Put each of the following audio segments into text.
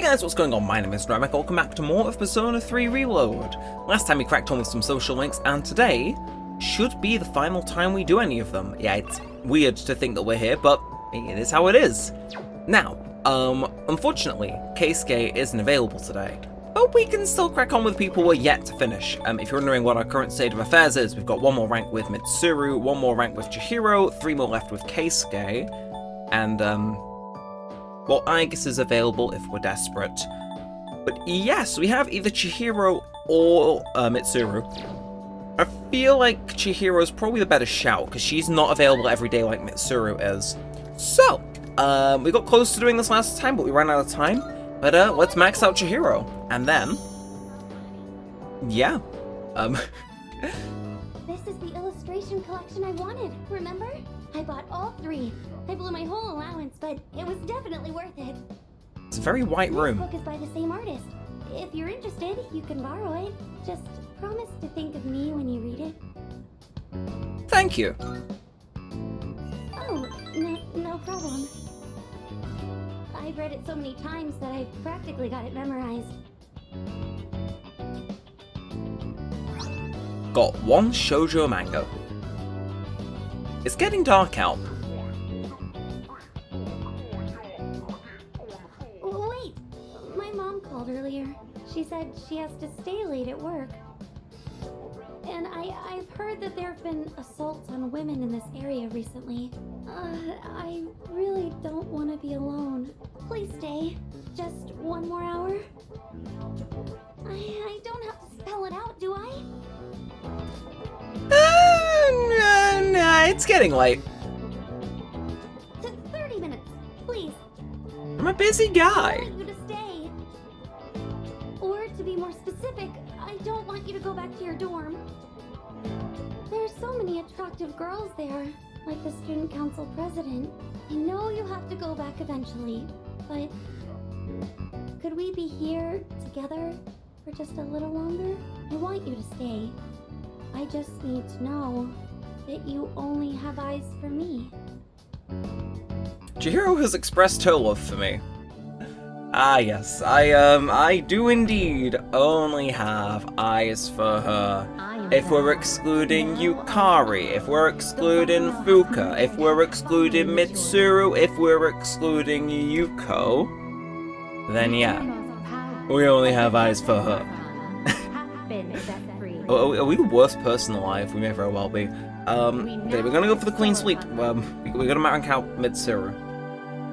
Hey guys, what's going on? My name is Neremik. Welcome back to more of Persona 3 Reload. Last time we cracked on with some social links, and today should be the final time we do any of them. Yeah, it's weird to think that we're here, but it is how it is. Now, unfortunately, Keisuke isn't available today, but we can still crack on with people we're yet to finish. If you're wondering what our current state of affairs is, we've got one more rank with Mitsuru, one more rank with Chihiro, 3 more left with Keisuke, and well, Aigis is available if we're desperate. But yes, we have either Chihiro or Mitsuru. I feel like Chihiro's probably the better shout, because she's not available every day like Mitsuru is. So, we got close to doing this last time, but we ran out of time. But let's max out Chihiro. And then, yeah. This is the illustration collection I wanted, remember? I bought all 3. I blew my whole allowance, but it was definitely worth it. It's a very white room. This book is by the same artist. If you're interested, you can borrow it. Just promise to think of me when you read it. Thank you. Oh, no problem. I've read it so many times that I've practically got it memorized. Got one shoujo manga. It's getting dark out. Wait! My mom called earlier. She said she has to stay late at work. And I've heard that there have been assaults on women in this area recently. I really don't want to be alone. Please stay. Just 1 more hour. I don't have to spell it out, do I? Nah, it's getting late. 30 minutes, please. I'm a busy guy. I want you to stay. Or to be more specific, I don't want you to go back to your dorm. There's so many attractive girls there, like the student council president. I know you have to go back eventually, but could we be here together for just a little longer? I want you to stay. I just need to know that you only have eyes for me. Chihiro has expressed her love for me. Ah yes, I do indeed only have eyes for her. If we're excluding Yukari, if we're excluding Fuka, if we're excluding Mitsuru, if we're excluding Yuko, then yeah, we only have eyes for her. Are we the worst person alive? We may very well be. We're gonna go for the clean sweep. We're gonna rank out Mitsuru,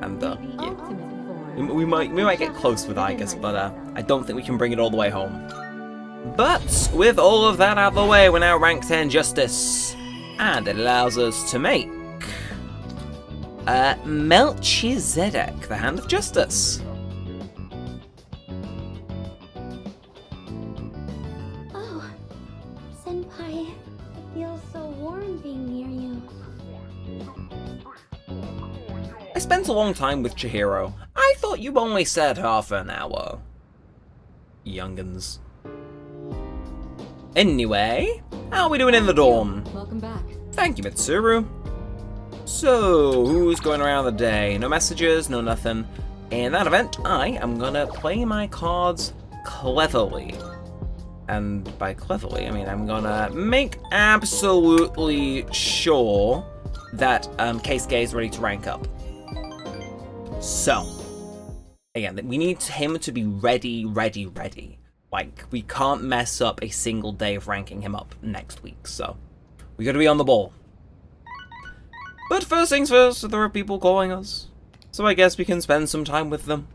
and yeah, we might get close with Aigis, but I don't think we can bring it all the way home. But with all of that out of the way, we're now ranked 10 Justice, and it allows us to make Melchizedek, the Hand of Justice. Senpai, it feels so warm being near you. I spent a long time with Chihiro. I thought you only said half an hour. Youngins. Anyway, how are we doing in the dorm? Welcome back. Thank you, Mitsuru. So, who's going around the day? No messages, no nothing. In that event, I am gonna play my cards cleverly. And by cleverly, I mean I'm gonna make absolutely sure that Keisuke is ready to rank up. So, again, we need him to be ready. Like, we can't mess up a single day of ranking him up next week, so we gotta be on the ball. But first things first, there are people calling us, so I guess we can spend some time with them.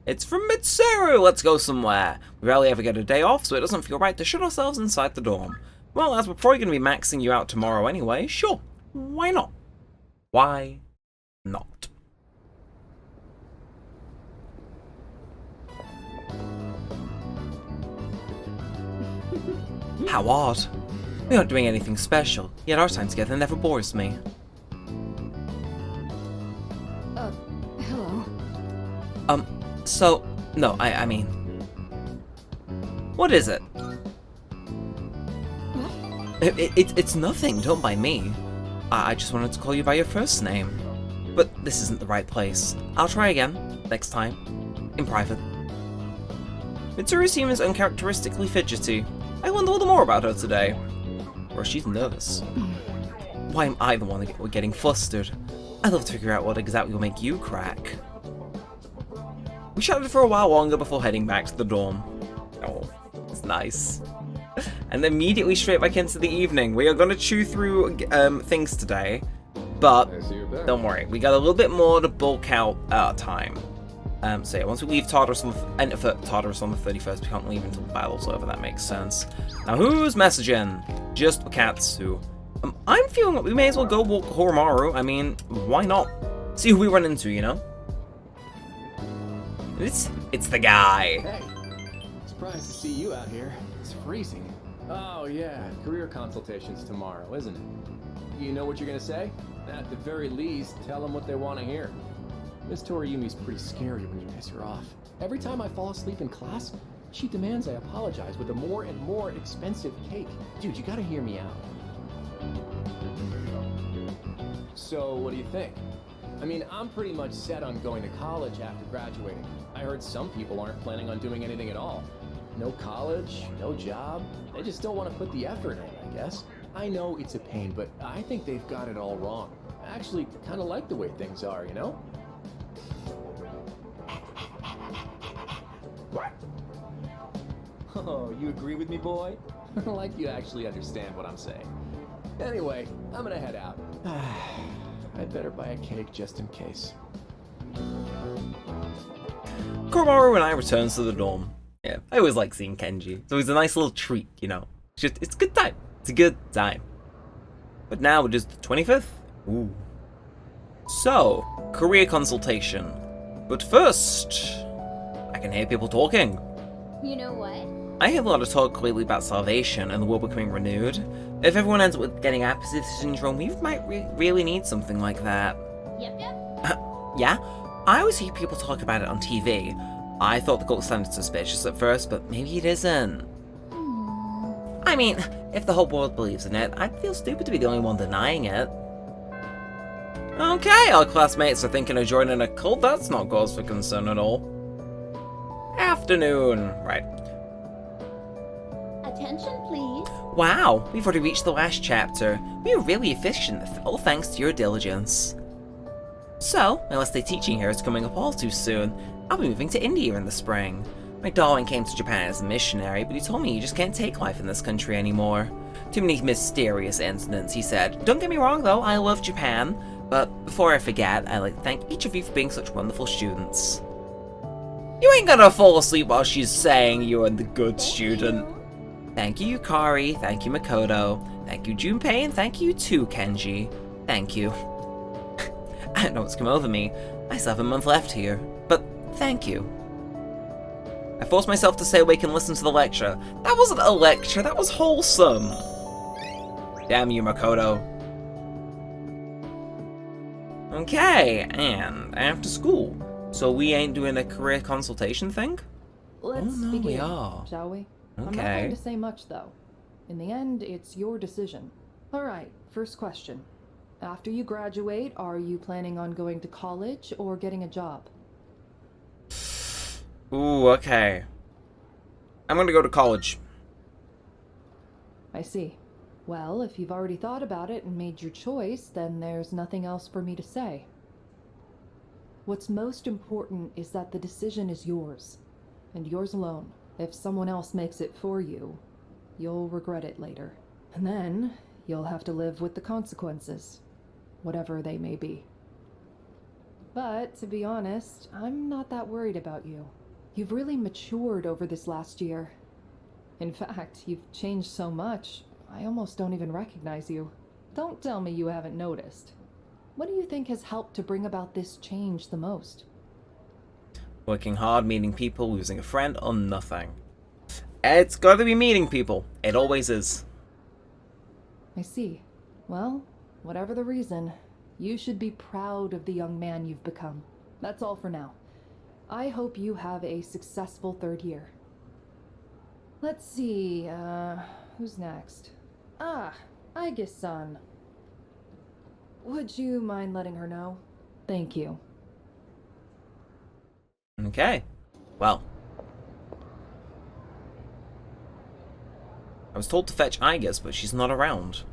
It's from Mitsuru! Let's go somewhere. We rarely ever get a day off, so it doesn't feel right to shut ourselves inside the dorm. Well, as we're probably going to be maxing you out tomorrow anyway, sure, why not? Why not? How odd. We aren't doing anything special, yet our time together never bores me. Hello. So, no, I mean... What is it? It's nothing, don't mind me. I just wanted to call you by your first name. But this isn't the right place. I'll try again. next time, in private. Mitsuru seems uncharacteristically fidgety. I learned a little more about her today. Or she's nervous. Why am I the one getting flustered? I'd love to figure out what exactly will make you crack. We chatted for a while longer before heading back to the dorm. Oh, it's nice. And immediately straight back into the evening. We are going to chew through things today, but don't worry, we got a little bit more to bulk out time. So yeah, once we leave Tartarus on the 31st, we can't leave until the battle's over. That makes sense. Now, who's messaging? Just Katsu. I'm feeling like we may as well go walk Horomaru. I mean, why not? See who we run into, you know? It's the guy. Hey, surprised to see you out here. It's freezing. Oh yeah, career consultation's tomorrow, isn't it? You know what you're gonna say? At the very least, tell them what they want to hear. Miss Toriyumi's pretty scary when you piss her off. Every time I fall asleep in class, she demands I apologize with a more and more expensive cake. Dude, you gotta hear me out. So, what do you think? I mean, I'm pretty much set on going to college after graduating. I heard some people aren't planning on doing anything at all. No college, no job. They just don't want to put the effort in, I guess. I know it's a pain, but I think they've got it all wrong. I actually kind of like the way things are, you know? Oh, you agree with me, boy? Like you actually understand what I'm saying. Anyway, I'm gonna head out. I'd better buy a cake just in case. Horomaru and I return to the dorm. Yeah, I always like seeing Kenji. It's always a nice little treat, you know. It's a good time. It's a good time. But now we're just the 25th? Ooh. So, career consultation. But first, I can hear people talking. You know what? I hear a lot of talk lately about salvation and the world becoming renewed. If everyone ends up with getting apathy syndrome, we might really need something like that. Yep. Yeah? I always hear people talk about it on TV. I thought the gold sounded suspicious at first, but maybe it isn't. I mean, if the whole world believes in it, I'd feel stupid to be the only one denying it. Okay, our classmates are thinking of joining a cult. That's not cause for concern at all. Afternoon. Right. Attention, please. Wow, we've already reached the last chapter. We were really efficient, all thanks to your diligence. So, unless the teaching here is coming up all too soon, I'll be moving to India in the spring. My darling came to Japan as a missionary, but he told me you just can't take life in this country anymore. Too many mysterious incidents, he said. Don't get me wrong though, I love Japan. But before I forget, I'd like to thank each of you for being such wonderful students. You ain't gonna fall asleep while she's saying you're the good student. Thank you, Yukari. Thank you, Makoto. Thank you, Junpei, and thank you too, Kenji. Thank you. I don't know what's come over me. I still have a month left here, but thank you. I forced myself to stay awake and listen to the lecture. That wasn't a lecture, that was wholesome. Damn you, Makoto. Okay, and after school. So we ain't doing a career consultation thing? Let's no, begin, we are. shall we? Okay. I'm not going to say much, though. In the end, it's your decision. Alright, first question. After you graduate, are you planning on going to college or getting a job? Ooh, okay. I'm gonna go to college. I see. Well, if you've already thought about it and made your choice, then there's nothing else for me to say. What's most important is that the decision is yours, and yours alone. If someone else makes it for you, you'll regret it later. And then, you'll have to live with the consequences, whatever they may be. But, to be honest, I'm not that worried about you. You've really matured over this last year. In fact, you've changed so much, I almost don't even recognize you. Don't tell me you haven't noticed. What do you think has helped to bring about this change the most? Working hard, meeting people, losing a friend, or nothing. It's gotta be meeting people. It always is. I see. Well, whatever the reason, you should be proud of the young man you've become. That's all for now. I hope you have a successful third year. Let's see, who's next? Ah, Aige-san. Would you mind letting her know? Thank you. Okay. Well. I was told to fetch Igus, but she's not around.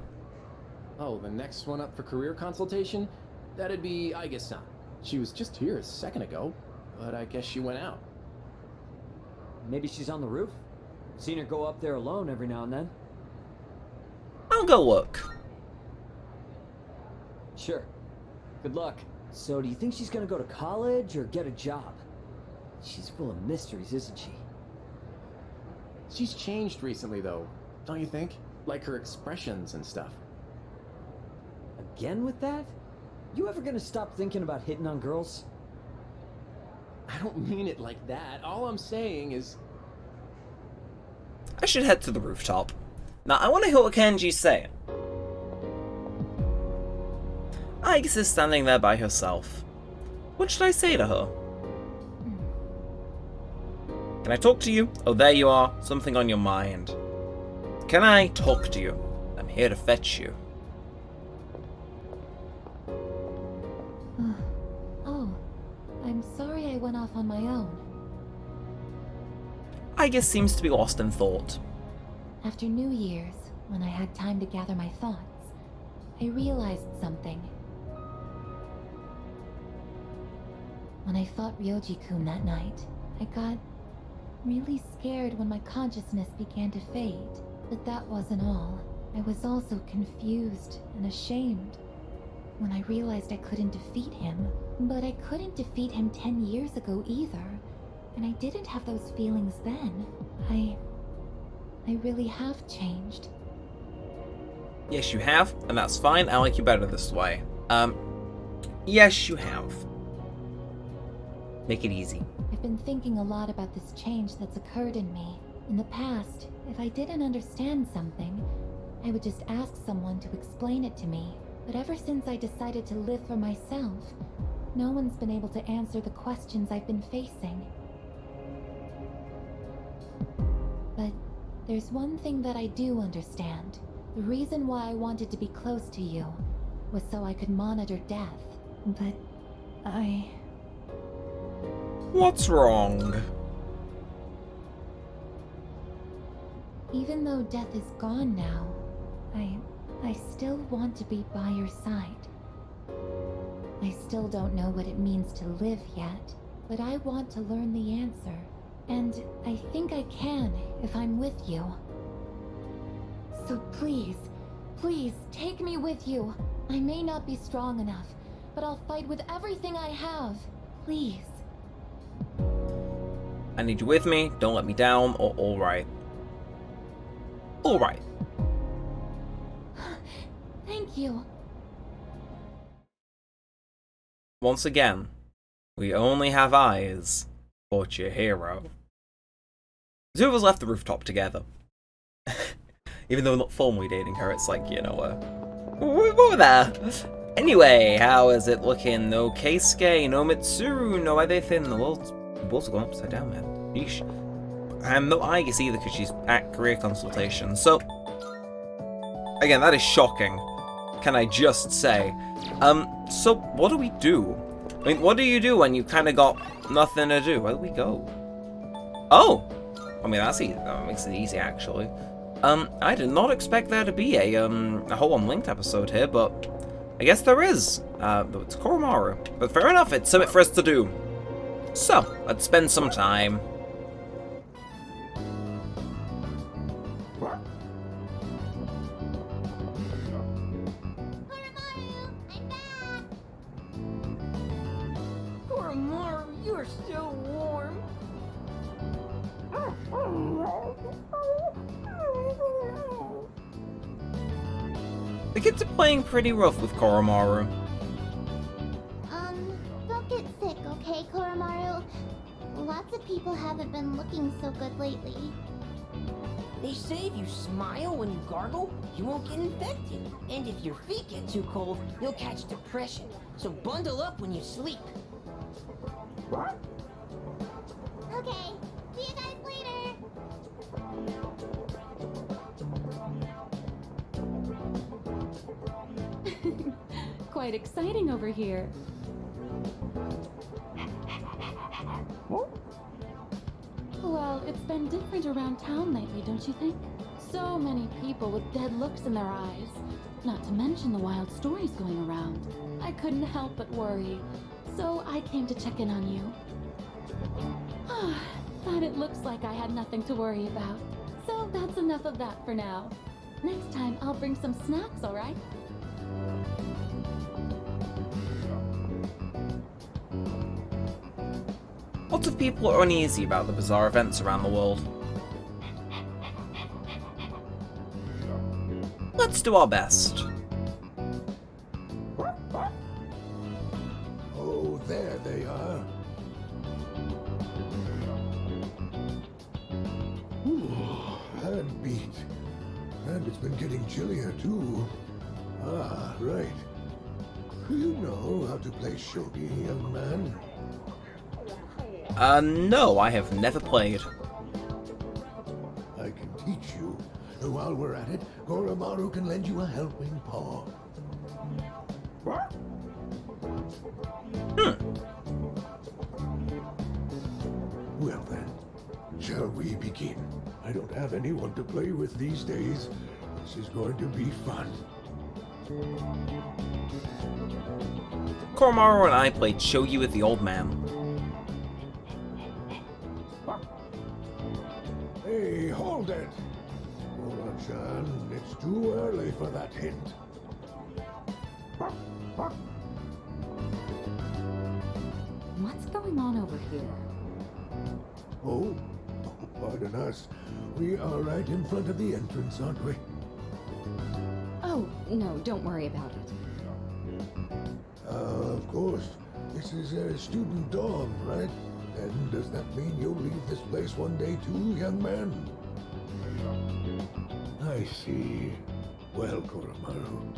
Oh, the next one up for career consultation? That'd be Igus-san. She was just here a second ago, but I guess she went out. Maybe she's on the roof? Seen her go up there alone every now and then. I'll go look. Sure. Good luck. So do you think she's gonna go to college or get a job? She's full of mysteries, isn't she? She's changed recently, though, don't you think? Like her expressions and stuff. Again with that? You ever gonna stop thinking about hitting on girls? I don't mean it like that. All I'm saying is... I should head to the rooftop. Now, I want to hear what Kenji's saying. Igus is standing there by herself. What should I say to her? Can I talk to you? Oh, there you are. Something on your mind. Can I talk to you? I'm here to fetch you. Oh, I'm sorry I went off on my own. Igus seems to be lost in thought. After New Year's, when I had time to gather my thoughts, I realized something. When I fought Ryoji-kun that night, I got really scared when my consciousness began to fade. But that wasn't all. I was also confused and ashamed when I realized I couldn't defeat him. But I couldn't defeat him 10 years ago either, and I didn't have those feelings then. I really have changed. Yes, you have, and that's fine. I like you better this way. Yes, you have. Make it easy. I've been thinking a lot about this change that's occurred in me. In the past, if I didn't understand something, I would just ask someone to explain it to me. But ever since I decided to live for myself, no one's been able to answer the questions I've been facing. But there's one thing that I do understand. The reason why I wanted to be close to you was so I could monitor death. But What's wrong? even though death is gone now, I still want to be by your side. I still don't know what it means to live yet, but I want to learn the answer. And I think I can if I'm with you. So please, please take me with you. I may not be strong enough, but I'll fight with everything I have. Please. I need you with me, don't let me down, or alright. Alright. Thank you. Once again, we only have eyes for Chihiro. The two of us left the rooftop together. Even though we're not formally dating her, it's like, you know, we're there. Anyway, how is it looking? No Keisuke, no Mitsuru, no everything. The world's gone upside down, man. Yeesh. And no Igus either, because she's at career consultation. So, again, that is shocking. Can I just say? So what do we do? I mean, what do you do when you kind of got nothing to do? Where do we go? Oh! I mean, that's easy. That makes it easy, actually. I did not expect there to be a whole Unlinked episode here, but I guess there is. It's Koromaru. But fair enough, it's something for us to do. So, let's spend some time. Koromaru, you're so warm. The kids are playing pretty rough with Koromaru. Don't get sick, okay, Koromaru? Lots of people haven't been looking so good lately. They say if you smile when you gargle, you won't get infected. And if your feet get too cold, you'll catch depression. So bundle up when you sleep. Okay, see you guys later! Quite exciting over here. Well, it's been different around town lately, don't you think? So many people with dead looks in their eyes. Not to mention the wild stories going around. I couldn't help but worry. So I came to check in on you. But it looks like I had nothing to worry about. So that's enough of that for now. Next time I'll bring some snacks, alright? Lots of people are uneasy about the bizarre events around the world. Let's do our best. Oh, there they are. Ooh, hand beat. And it's been getting chillier, too. Ah, right. Do you know how to play shogi, young man? No, I have never played. I can teach you. And while we're at it, Goromaru can lend you a helping paw. Well then, shall we begin? I don't have anyone to play with these days. This is going to be fun. Koromaru and I played shogi with the old man. Hey, hold it! Ora-chan, it's too early for that hint. What's going on over here? Oh, pardon us. We are right in front of the entrance, aren't we? Oh, no, don't worry about it. Of course. This is a student dorm, right? And does that mean you'll leave this place one day too, young man? I see. Well, Koromaru,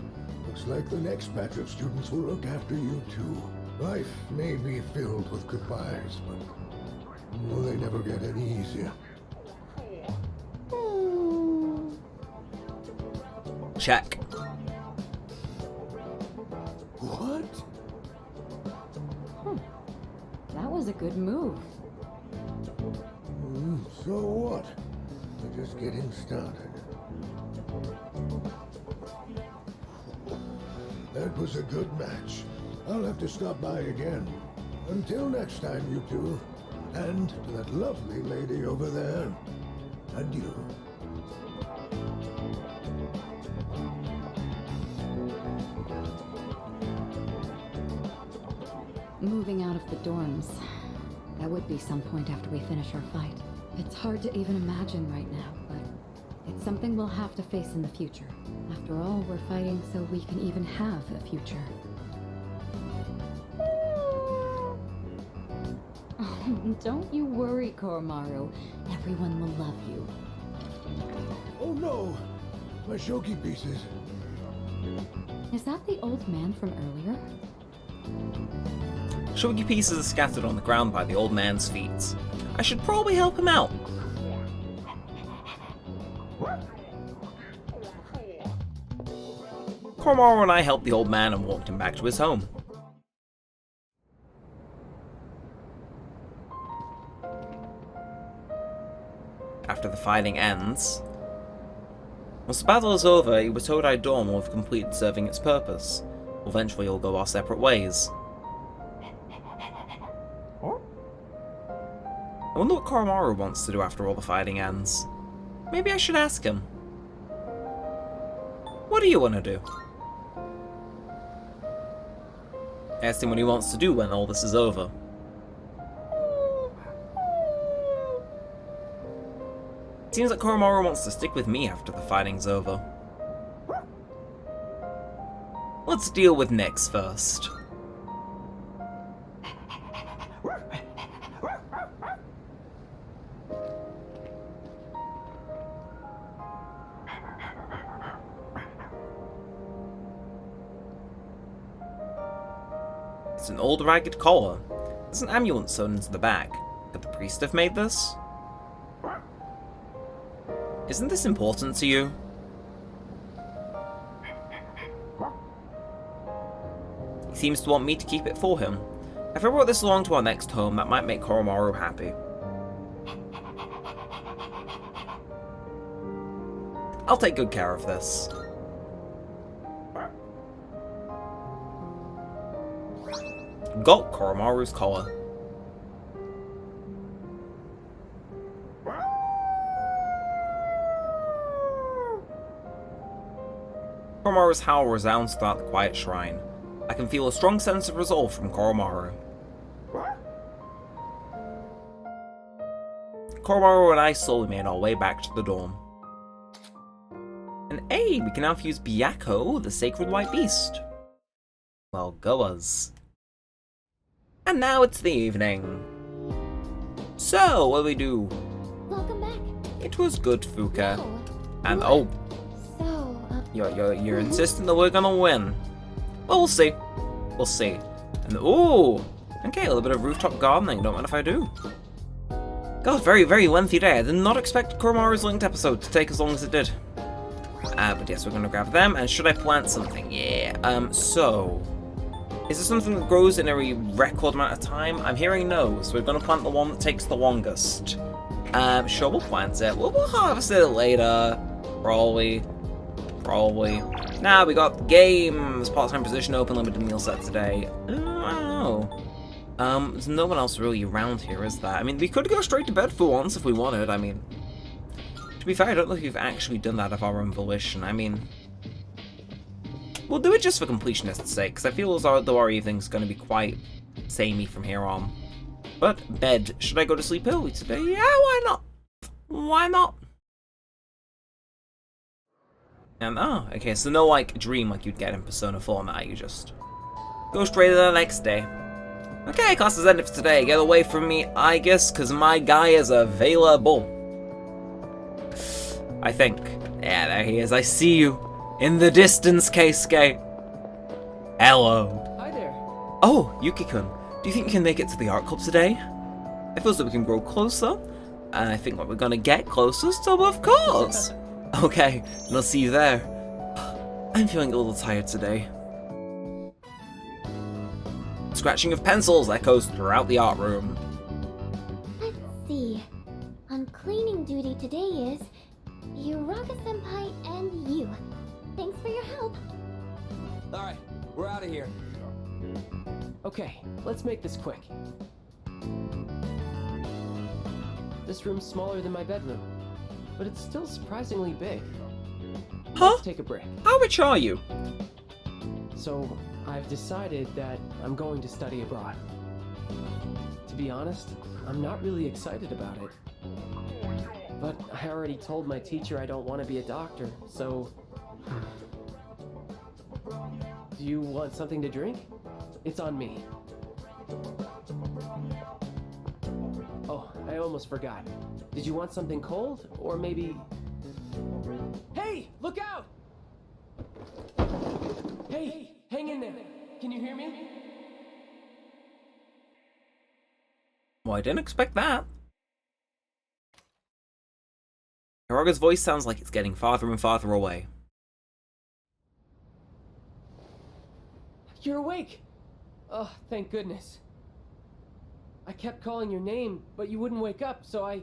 looks like the next batch of students will look after you too. Life may be filled with goodbyes, but they never get any easier. Check. What? That was a good move. So what? We're just getting started. That was a good match. I'll have to stop by again. Until next time, you two. And to that lovely lady over there, adieu. Moving out of the dorms. That would be some point after we finish our fight. It's hard to even imagine right now, but it's something we'll have to face in the future. After all, we're fighting so we can even have a future. Oh, don't you worry, Koromaru. Everyone will love you. Oh no! My shogi pieces. Is that the old man from earlier? Shogi pieces are scattered on the ground by the old man's feet. I should probably help him out. Koromaru and I helped the old man and walked him back to his home. After the fighting ends, once the battle is over, it was told our dorm will have completed serving its purpose. We'll eventually all go our separate ways. I wonder what Koromaru wants to do after all the fighting ends. Maybe I should ask him. What do you want to do? Ask him what he wants to do when all this is over. It seems like Koromaru wants to stick with me after the fighting's over. Let's deal with Nyx first. It's an old ragged collar. There's an amulet sewn into the back. Could the priest have made this? Isn't this important to you? He seems to want me to keep it for him. If I brought this along to our next home, that might make Koromaru happy. I'll take good care of this. Got Koromaru's collar. Koromaru's howl resounds throughout the quiet shrine. I can feel a strong sense of resolve from Koromaru. Koromaru and I slowly made our way back to the dorm. And hey, we can now fuse Byakko, the sacred white beast. Well, go us. And now it's the evening. So, what do we do? Welcome back. It was good, Fuka. Oh, And what? oh, So, you're insisting that we're gonna win. Well, we'll see. We'll see. And ooh, okay, a little bit of rooftop gardening. Don't mind if I do. God, very, very lengthy day. I did not expect Koromaru's linked episode to take as long as it did. But yes, we're gonna grab them. And should I plant something? Yeah. So, is this something that grows in a record amount of time? I'm hearing no, so we're gonna plant the one that takes the longest. Sure, we'll plant it. We'll harvest it later. Probably. Now we got the games. Part-time position open, limited meal set today. I don't know. There's no one else really around here, is there? I mean, we could go straight to bed for once if we wanted. I mean, to be fair, I don't know if we've actually done that of our own volition. I mean, we'll do it just for completionist's sake, because I feel as though our evening's going to be quite samey from here on. But, bed. Should I go to sleep early today? Yeah, why not? Why not? And, oh, okay, so no, like, dream like you'd get in Persona 4 now. You just go straight to the next day. Okay, class is ended for today. Get away from me, I guess, because my guy is available. I think. Yeah, there he is. I see you. In the distance, Keisuke. Hello. Hi there. Oh, Yuki-kun. Do you think you can make it to the art club today? I feel that we can grow closer. And I think that we're gonna get closer, so of course. Okay, and I'll see you there. I'm feeling a little tired today. Scratching of pencils echoes throughout the art room. Let's see. On cleaning duty today is Yuraga-senpai and you. Thanks for your help. Alright, we're out of here. Okay, let's make this quick. This room's smaller than my bedroom, but it's still surprisingly big. Huh? Let's take a break. How rich are you? So, I've decided that I'm going to study abroad. To be honest, I'm not really excited about it. But I already told my teacher I don't want to be a doctor, so... Do you want something to drink? It's on me. Oh, I almost forgot. Did you want something cold? Or maybe... Hey! Look out! Hey! Hang in there! Can you hear me? Well, I didn't expect that. Hiraga's voice sounds like it's getting farther and farther away. You're awake! Oh, thank goodness. I kept calling your name, but you wouldn't wake up, so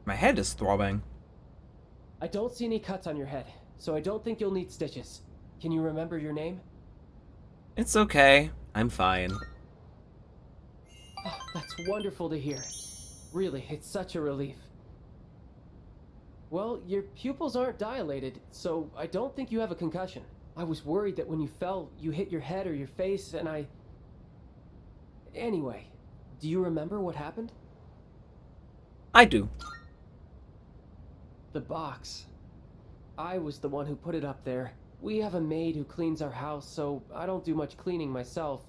My head is throbbing. I don't see any cuts on your head, so I don't think you'll need stitches. Can you remember your name? It's okay. I'm fine. Oh, that's wonderful to hear. Really, it's such a relief. Well, your pupils aren't dilated, so I don't think you have a concussion. I was worried that when you fell, you hit your head or your face, and I... Anyway, do you remember what happened? I do. The box. I was the one who put it up there. We have a maid who cleans our house, so I don't do much cleaning myself.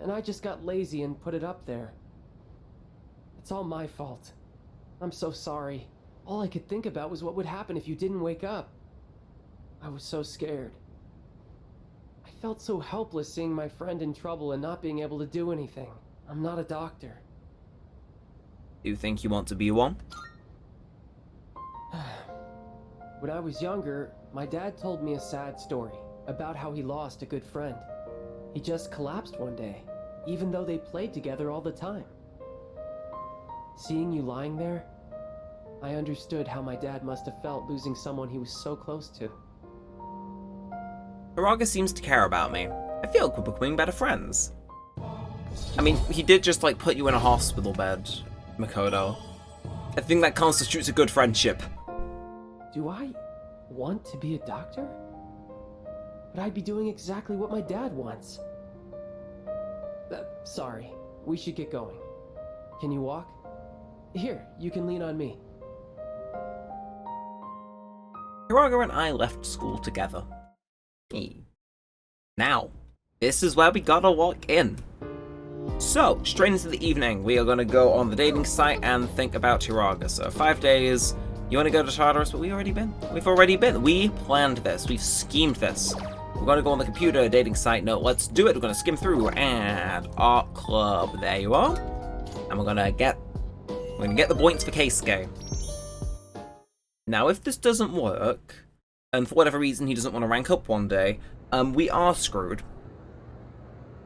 And I just got lazy and put it up there. It's all my fault. I'm so sorry. All I could think about was what would happen if you didn't wake up. I was so scared. I felt so helpless seeing my friend in trouble and not being able to do anything. I'm not a doctor. Do you think you want to be one? When I was younger, my dad told me a sad story about how he lost a good friend. He just collapsed one day, even though they played together all the time. Seeing you lying there, I understood how my dad must have felt losing someone he was so close to. Hiraga seems to care about me. I feel like we're becoming better friends. I mean, he did just, like, put you in a hospital bed, Makoto. I think that constitutes a good friendship. Do I want to be a doctor? But I'd be doing exactly what my dad wants. Sorry, we should get going. Can you walk? Here, you can lean on me. Hiraga and I left school together. Now, this is where we gotta walk in. So, straight into the evening, we are gonna go on the dating site and think about Hiraga. So, 5 days, you wanna go to Tartarus, but we've already been. We planned this, we've schemed this. We're gonna go on the computer dating site. No, let's do it. We're gonna skim through and art club. There you are. And we're gonna get the points for Keisuke. Now, if this doesn't work, and for whatever reason he doesn't want to rank up one day, we are screwed.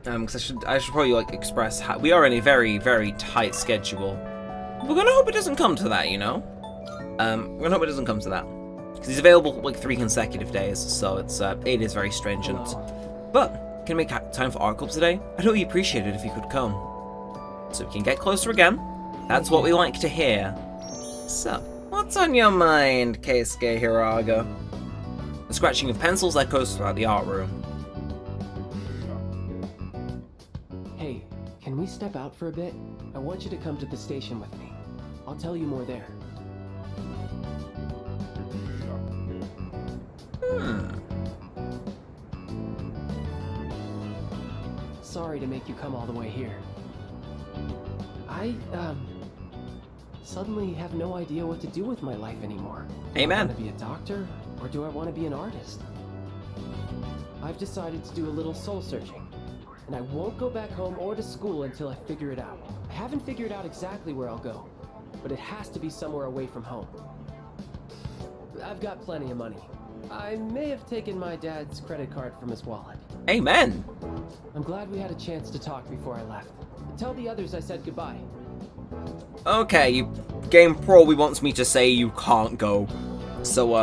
Because I should probably like express how we are in a very, very tight schedule. We're gonna hope it doesn't come to that, you know. We're gonna hope it doesn't come to that. Because he's available like 3 consecutive days, so it is very stringent. But can we make time for art clubs today? I'd really appreciate it if you could come, so we can get closer again. That's what we like to hear. So, what's on your mind, Keisuke Hiraga? The scratching of pencils echoes throughout the art room. Hey, can we step out for a bit? I want you to come to the station with me. I'll tell you more there. Sorry to make you come all the way here. I, suddenly have no idea what to do with my life anymore. Amen. Do I want to be a doctor, or do I want to be an artist? I've decided to do a little soul searching, and I won't go back home or to school until I figure it out. I haven't figured out exactly where I'll go, but it has to be somewhere away from home. I've got plenty of money. I may have taken my dad's credit card from his wallet. Amen. I'm glad we had a chance to talk before I left. Tell the others I said goodbye. Okay, Game probably wants me to say you can't go. So,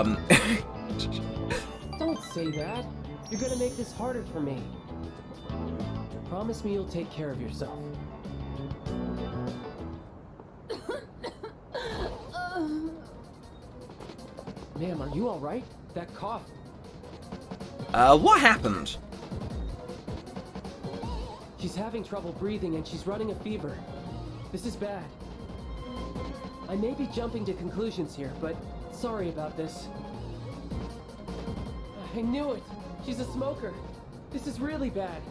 Don't say that. You're gonna make this harder for me. Promise me you'll take care of yourself. Ma'am, are you alright? That cough. What happened? She's having trouble breathing and she's running a fever. This is bad. I may be jumping to conclusions here, but sorry about this. I knew it! She's a smoker! This is really bad.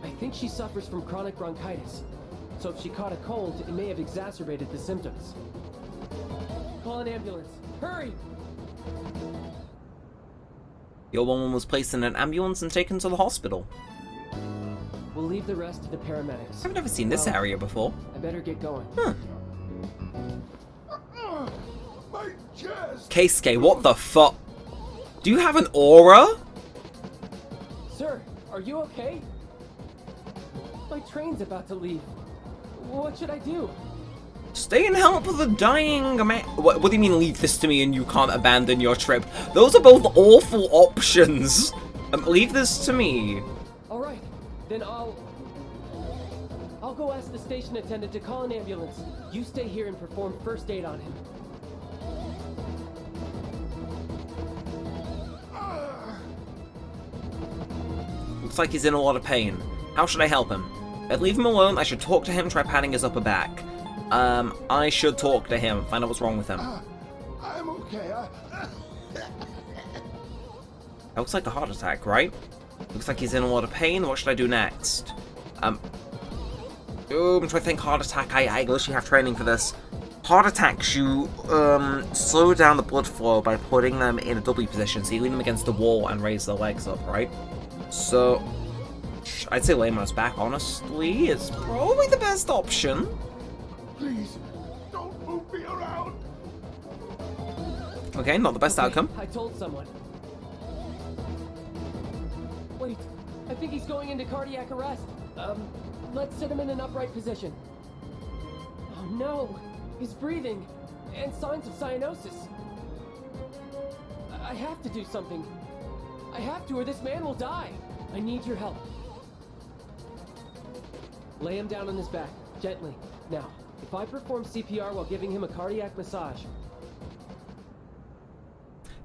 I think she suffers from chronic bronchitis. So if she caught a cold, it may have exacerbated the symptoms. Call an ambulance. Hurry! The old woman was placed in an ambulance and taken to the hospital. We'll leave the rest to the paramedics. I've never seen this area before. I better get going. Huh. My chest! Keisuke, what the fuck? Do you have an aura? Sir, are you okay? My train's about to leave. What should I do? Stay and help the dying man. What do you mean leave this to me and you can't abandon your trip? Those are both awful options. Leave this to me. Alright, then I'll go ask the station attendant to call an ambulance. You stay here and perform first aid on him. Looks like he's in a lot of pain. How should I help him? I'd leave him alone. I should talk to him, try patting his upper back. I should talk to him, find out what's wrong with him. I'm okay. That looks like a heart attack, right? Looks like he's in a lot of pain. What should I do next? I'm trying to think heart attack. I literally have training for this. Heart attacks, you slow down the blood flow by putting them in a W position. So you lean them against the wall and raise their legs up, right? So I'd say laying on his back, honestly, is probably the best option. Please, don't move me around. Okay, not the best outcome. I told someone. Wait, I think he's going into cardiac arrest. Let's sit him in an upright position. Oh no, he's breathing. And signs of cyanosis. I have to do something. I have to, or this man will die. I need your help. Lay him down on his back, gently. Now, if I perform CPR while giving him a cardiac massage.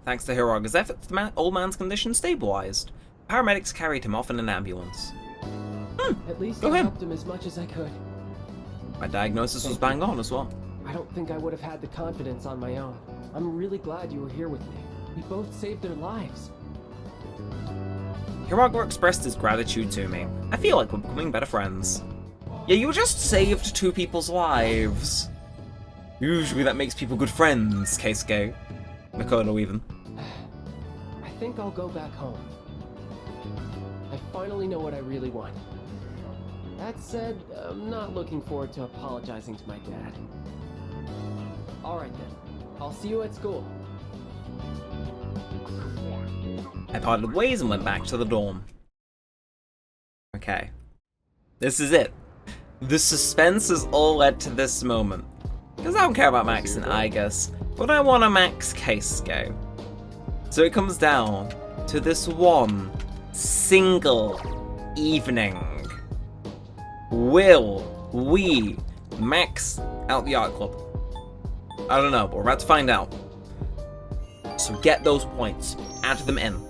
Thanks to Hiraga's efforts, the old man's condition stabilized. Paramedics carried him off in an ambulance. At least Go I ahead. helped him as much as I could. My diagnosis was bang on as well. I don't think I would have had the confidence on my own. I'm really glad you were here with me. We both saved their lives. Hiraga expressed his gratitude to me. I feel like we're becoming better friends. Yeah, you just saved 2 people's lives. Usually that makes people good friends, Keisuke. Makoto even. I think I'll go back home. I finally know what I really want. That said, I'm not looking forward to apologizing to my dad. Alright then. I'll see you at school. I parted ways and went back to the dorm. Okay. This is it. The suspense has all led to this moment. Because I don't care about Max and Igus, but I want to Max Keisuke. So it comes down to this one single evening. Will we max out the art club? I don't know, but we're about to find out. So get those points. Add them in.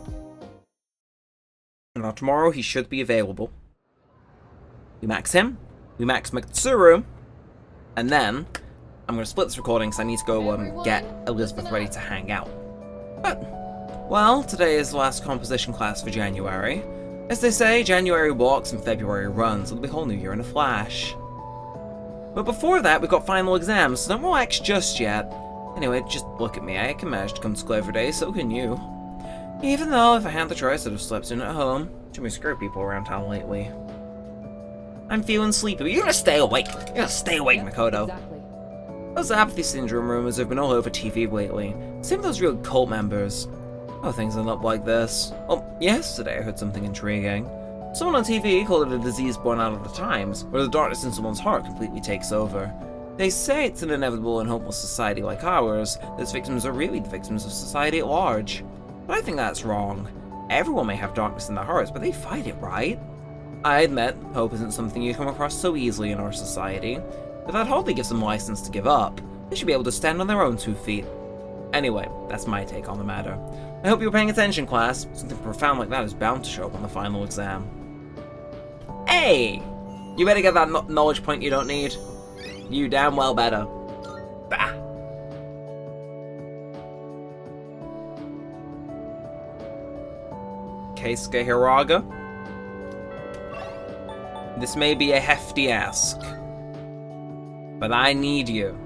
Now tomorrow he should be available. We max him. We max Mitsuru. And then I'm going to split this recording because I need to go get Elizabeth ready to hang out. But, well, today is the last composition class for January. As they say, January walks and February runs. It'll be a whole new year in a flash. But before that, we've got final exams, so don't relax just yet. Anyway, just look at me. I can manage to come to school every day, so can you. Even though, if I had the choice, I'd have slept in at home. Too many screw people around town lately. I'm feeling sleepy. You gotta stay awake. You gotta stay awake, Makoto. Exactly. Those apathy syndrome rumors have been all over TV lately. Same with those real cult members. Oh, things end up like this. Well, yesterday I heard something intriguing. Someone on TV called it a disease born out of the times, where the darkness in someone's heart completely takes over. They say it's an inevitable and hopeless society like ours, that its victims are really the victims of society at large. But I think that's wrong. Everyone may have darkness in their hearts, but they fight it, right? I admit, hope isn't something you come across so easily in our society, but that hardly gives them license to give up. They should be able to stand on their own 2 feet. Anyway, that's my take on the matter. I hope you were paying attention, class. Something profound like that is bound to show up on the final exam. Hey! You better get that knowledge point you don't need. You damn well better. Bah! Keisuke Hiraga? This may be a hefty ask, but I need you.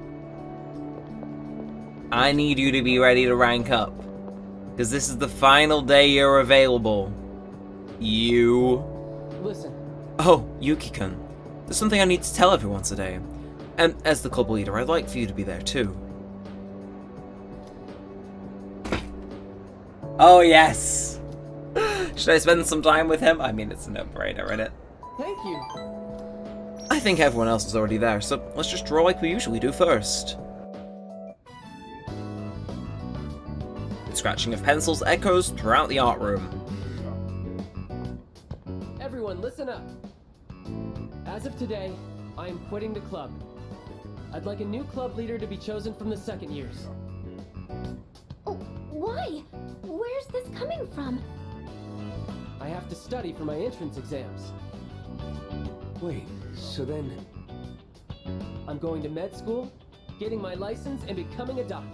I need you to be ready to rank up, because this is the final day you're available. You... Listen. Oh, Yuki-kun. There's something I need to tell everyone today. And as the club leader, I'd like for you to be there too. Oh yes! Should I spend some time with him? I mean, it's a no-brainer, isn't it? Thank you. I think everyone else is already there, so let's just draw like we usually do first. The scratching of pencils echoes throughout the art room. Everyone, listen up. As of today, I am quitting the club. I'd like a new club leader to be chosen from the second years. Oh, why? Where's this coming from? I have to study for my entrance exams. Wait, so then... I'm going to med school, getting my license, and becoming a doctor.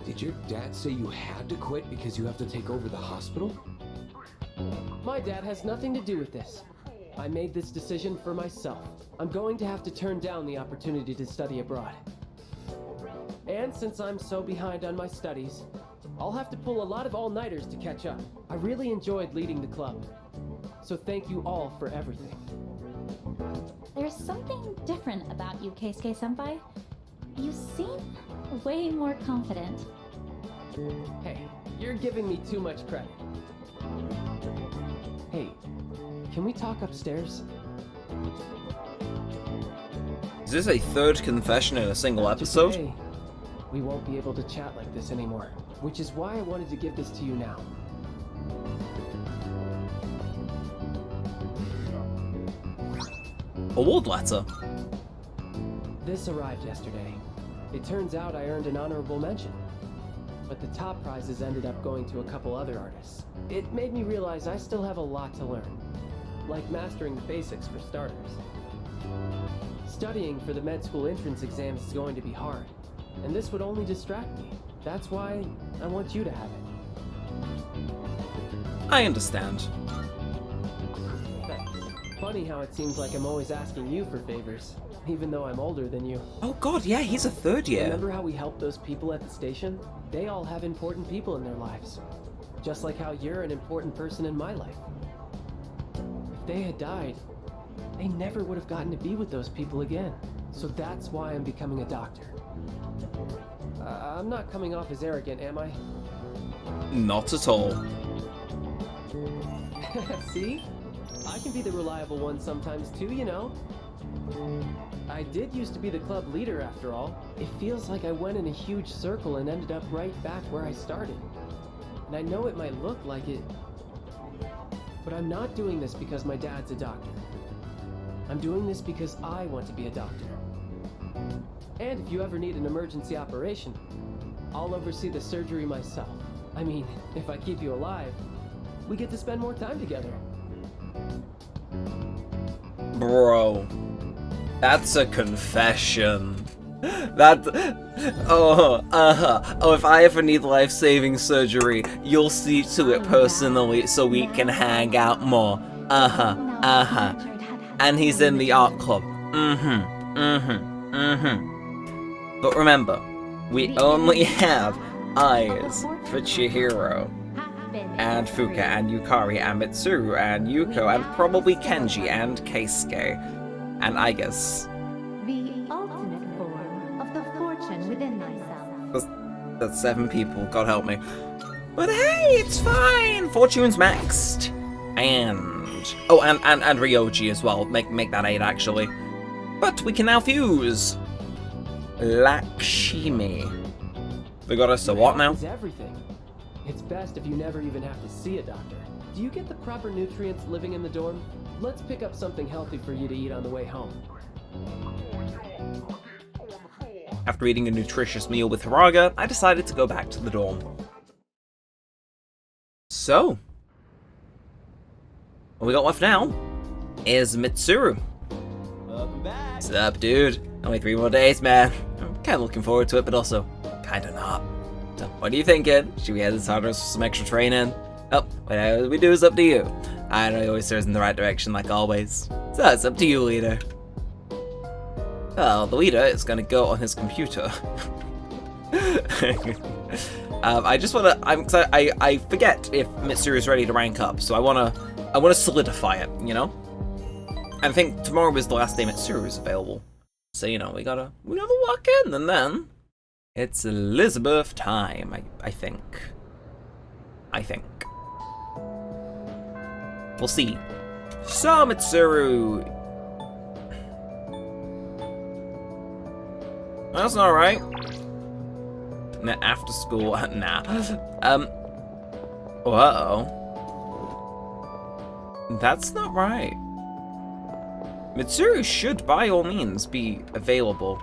Did your dad say you had to quit because you have to take over the hospital? My dad has nothing to do with this. I made this decision for myself. I'm going to have to turn down the opportunity to study abroad. And since I'm so behind on my studies, I'll have to pull a lot of all-nighters to catch up. I really enjoyed leading the club. So thank you all for everything. There's something different about you, Keisuke-senpai. You seem way more confident. Hey, you're giving me too much credit. Hey, can we talk upstairs? this a third confession in a single episode? Today, we won't be able to chat like this anymore, which is why I wanted to give this to you now. Award letter. This arrived yesterday. It turns out I earned an honorable mention, but the top prizes ended up going to a couple other artists. It made me realize I still have a lot to learn, like mastering the basics for starters. Studying for the med school entrance exams is going to be hard, and this would only distract me. That's why I want you to have it. I understand. Funny how it seems like I'm always asking you for favors, even though I'm older than you. Oh god, yeah, he's a third year. Remember how we helped those people at the station? They all have important people in their lives. Just like how you're an important person in my life. If they had died, they never would have gotten to be with those people again. So that's why I'm becoming a doctor. I'm not coming off as arrogant, am I? Not at all. See? I can be the reliable one sometimes too, you know. I did used to be the club leader after all. It feels like I went in a huge circle and ended up right back where I started. And I know it might look like it, but I'm not doing this because my dad's a doctor. I'm doing this because I want to be a doctor. And if you ever need an emergency operation, I'll oversee the surgery myself. I mean, if I keep you alive, we get to spend more time together. Bro, that's a confession. That, if I ever need life-saving surgery, you'll see to it personally so we can hang out more. And he's in the art club. But remember, we only have eyes for Chihiro, and Fuka, and Yukari, and Mitsuru, and Yuko, and probably Kenji, and Keisuke, and I guess. The ultimate form of the fortune within myself. That's 7 people, God help me. But hey, it's fine! Fortune's maxed. And... oh, and Ryoji as well. Make that 8, actually. But we can now fuse. Lakshmi. We got us a what now? Everything. It's best if you never even have to see a doctor. Do you get the proper nutrients living in the dorm? Let's pick up something healthy for you to eat on the way home. After eating a nutritious meal with Hiraga, I decided to go back to the dorm. So, what we got left now is Mitsuru. Welcome back. What's up, dude? Only 3 more days, man. I'm kind of looking forward to it, but also kind of not. So, what are you thinking? Should we head to Tartarus for some extra training? Oh, whatever we do is up to you. I know he always steers in the right direction, like always. So, it's up to you, leader. Well, the leader is going to go on his computer. I just want to... I forget if Mitsuru is ready to rank up, so I want to solidify it, you know? And I think tomorrow is the last day Mitsuru is available. So, you know, we gotta lock in, and then... it's Elizabeth time, I think. We'll see. So, Mitsuru... that's not right. Nah, after school, nah. Uh-oh. That's not right. Mitsuru should, by all means, be available.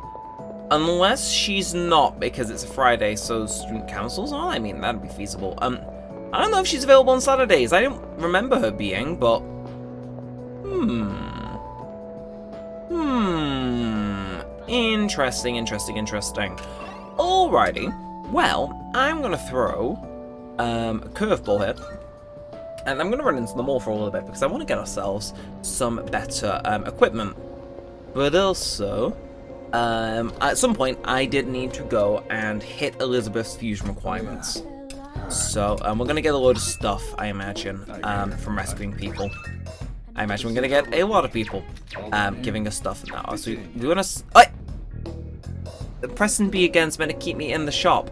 Unless she's not, because it's a Friday, so student council's on? I mean, that'd be feasible. I don't know if she's available on Saturdays. I don't remember her being, but... Interesting. Alrighty. Well, I'm gonna throw a curveball here. And I'm gonna run into the mall for a little bit, because I want to get ourselves some better equipment. But also... at some point, I did need to go and hit Elizabeth's fusion requirements. So, we're gonna get a load of stuff, I imagine, from rescuing people. I imagine we're gonna get a lot of people, giving us stuff now. So, we wanna... pressing B again's meant to keep me in the shop.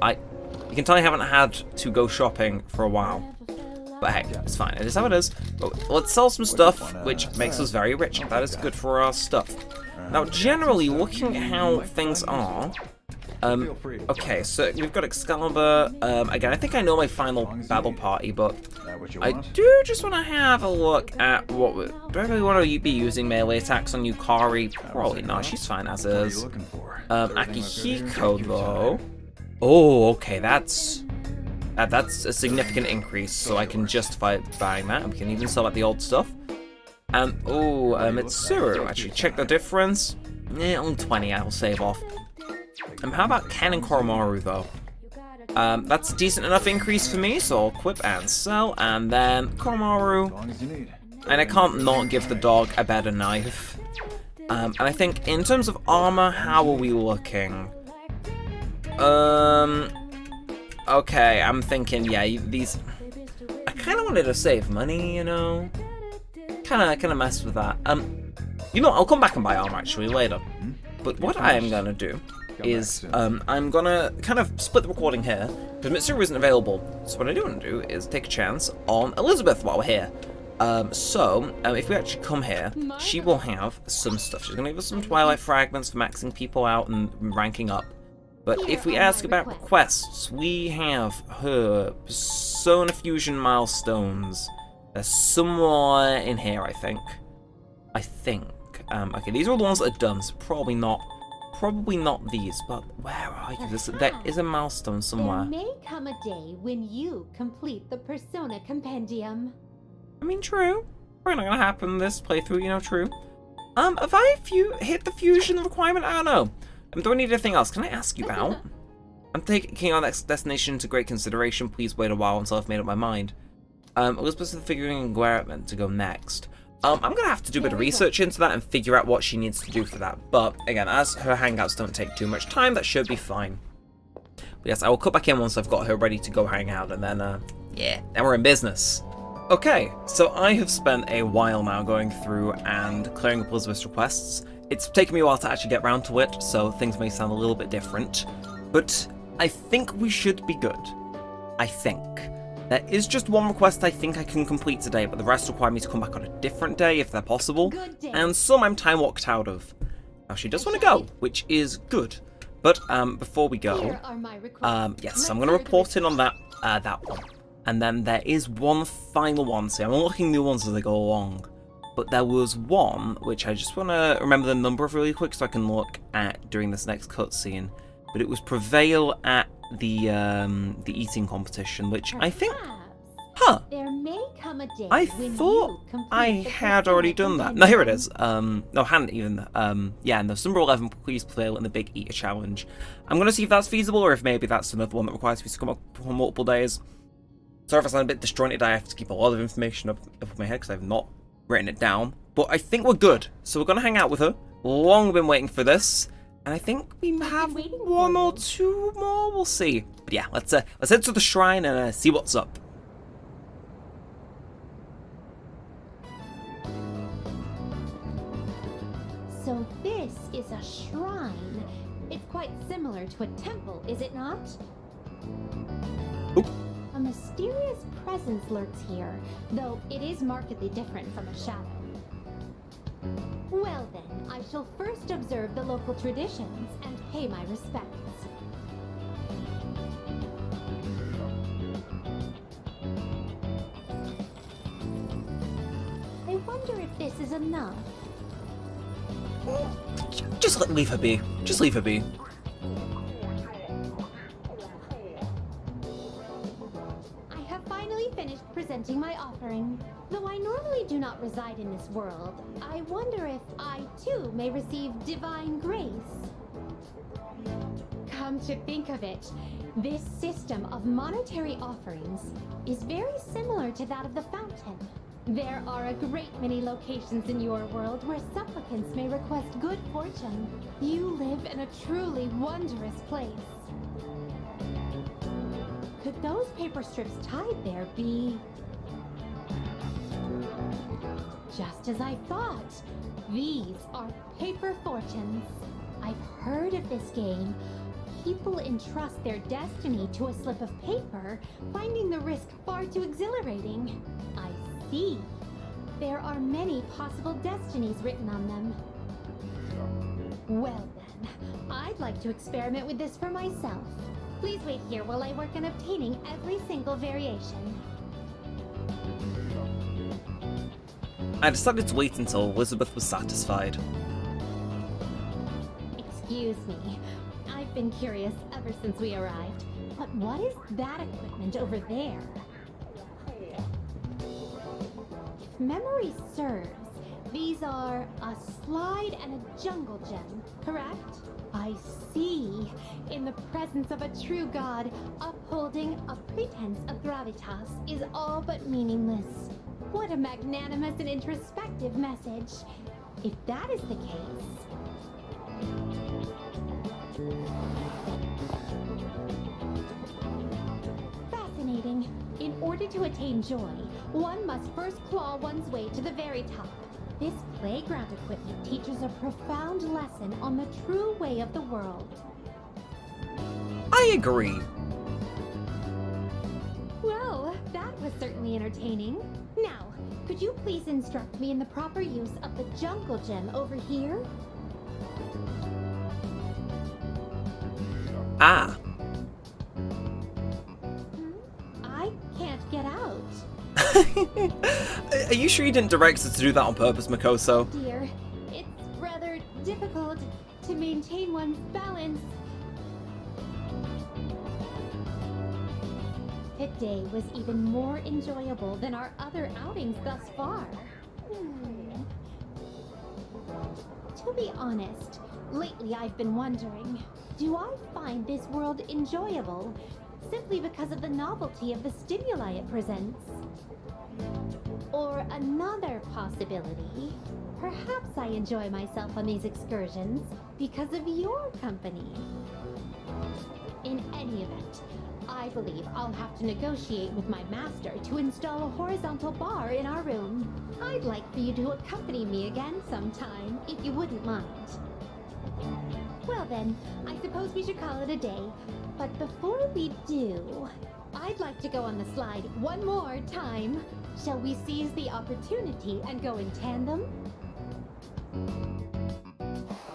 You can tell I haven't had to go shopping for a while. But hey, it's fine. It is how it is. But let's sell some stuff, which makes us very rich. That is good for our stuff. Now, generally, looking at how things are, okay, so we've got Excalibur. Again, I think I know my final battle party, but I do just want to have a look at what do I really want to be using melee attacks on Yukari? Probably not. She's fine as is. Akihiko though. Oh, okay, that's a significant increase, so I can justify buying that. We can even sell out the old stuff. And Mitsuru. Actually, check the difference. On 20, I'll save off. How about Ken and Koromaru though? That's a decent enough increase for me, so I'll equip and sell, and then Koromaru. And I can't not give the dog a better knife. And I think in terms of armor, how are we looking? Okay, I'm thinking, yeah, these. I kind of wanted to save money, you know. Kind of mess with that. You know, I'll come back and buy armor actually later. But what I am gonna do is I'm gonna kind of split the recording here because Mitsuru isn't available. So what I do want to do is take a chance on Elizabeth while we're here. If we actually come here, she will have some stuff. She's gonna give us some Twilight fragments for maxing people out and ranking up. But if we ask about requests, we have her Persona Fusion milestones. They're somewhere in here, I think. Okay, these are all the ones that are done, so probably not these, but where are you? There is a milestone somewhere. There may come a day when you complete the Persona Compendium. I mean, true. Probably not gonna happen this playthrough, you know, true. Have I hit the fusion requirement? I don't know. Do I need anything else? Can I ask you about? I'm taking our next destination into great consideration. Please wait a while until I've made up my mind. Elizabeth's figuring where it meant to go next. I'm gonna have to do a bit of research into that and figure out what she needs to do for that. But again, as her hangouts don't take too much time, that should be fine. But yes, I will cut back in once I've got her ready to go hang out, and then yeah, then we're in business. Okay, so I have spent a while now going through and clearing up Elizabeth's requests. It's taken me a while to actually get round to it, so things may sound a little bit different. But I think we should be good. I think. There is just one request I think I can complete today, but the rest require me to come back on a different day if they're possible. And some I'm time locked out of. Now she does want to go, which is good. But before we go, yes, I'm going to report in on that one. And then there is one final one. See, I'm unlocking new ones as I go along. But there was one, which I just want to remember the number of really quick so I can look at during this next cutscene. But it was Prevail at the eating competition, which I think... Huh. There may come a day I thought I had already done that. No, here it is. No, I hadn't even. Yeah, no, number 11, please Prevail in the Big Eater Challenge. I'm going to see if that's feasible or if maybe that's another one that requires me to come up for multiple days. Sorry if I sound a bit disjointed, I have to keep a lot of information up in my head because I've not written it down. But I think we're good. So we're going to hang out with her. Long been waiting for this. And I think we have one or two more. We'll see. But yeah, let's head to the shrine and see what's up. So this is a shrine. It's quite similar to a temple, is it not? Oop. A mysterious presence lurks here, though it is markedly different from a shadow. Well then, I shall first observe the local traditions and pay my respects. I wonder if this is enough. Just leave her be. Just leave her be. I have finally finished presenting my offering. Though I normally do not reside in this world, I wonder if I too may receive divine grace. Come to think of it, this system of monetary offerings is very similar to that of the fountain. There are a great many locations in your world where supplicants may request good fortune. You live in a truly wondrous place. Could those paper strips tied there be... Just as I thought, these are paper fortunes. I've heard of this game. People entrust their destiny to a slip of paper, finding the risk far too exhilarating. I see. There are many possible destinies written on them. Well then, I'd like to experiment with this for myself. Please wait here while I work on obtaining every single variation. I decided to wait until Elizabeth was satisfied. Excuse me. I've been curious ever since we arrived. But what is that equipment over there? If memory serves, these are a slide and a jungle gem, correct? I see. In the presence of a true god, upholding a pretense of gravitas is all but meaningless. What a magnanimous and introspective message. If that is the case... Fascinating. In order to attain joy, one must first claw one's way to the very top. This playground equipment teaches a profound lesson on the true way of the world. I agree. Well, that was certainly entertaining. Now, could you please instruct me in the proper use of the jungle gem over here? Ah. I can't get out. Are you sure you didn't direct her to do that on purpose, Makoso? Dear, it's rather difficult to maintain one's balance. Today was even more enjoyable than our other outings thus far. To be honest, lately I've been wondering, do I find this world enjoyable simply because of the novelty of the stimuli it presents? Or another possibility, perhaps I enjoy myself on these excursions because of your company. In any event, I believe I'll have to negotiate with my master to install a horizontal bar in our room. I'd like for you to accompany me again sometime, if you wouldn't mind. Well then, I suppose we should call it a day. But before we do, I'd like to go on the slide one more time. Shall we seize the opportunity and go in tandem?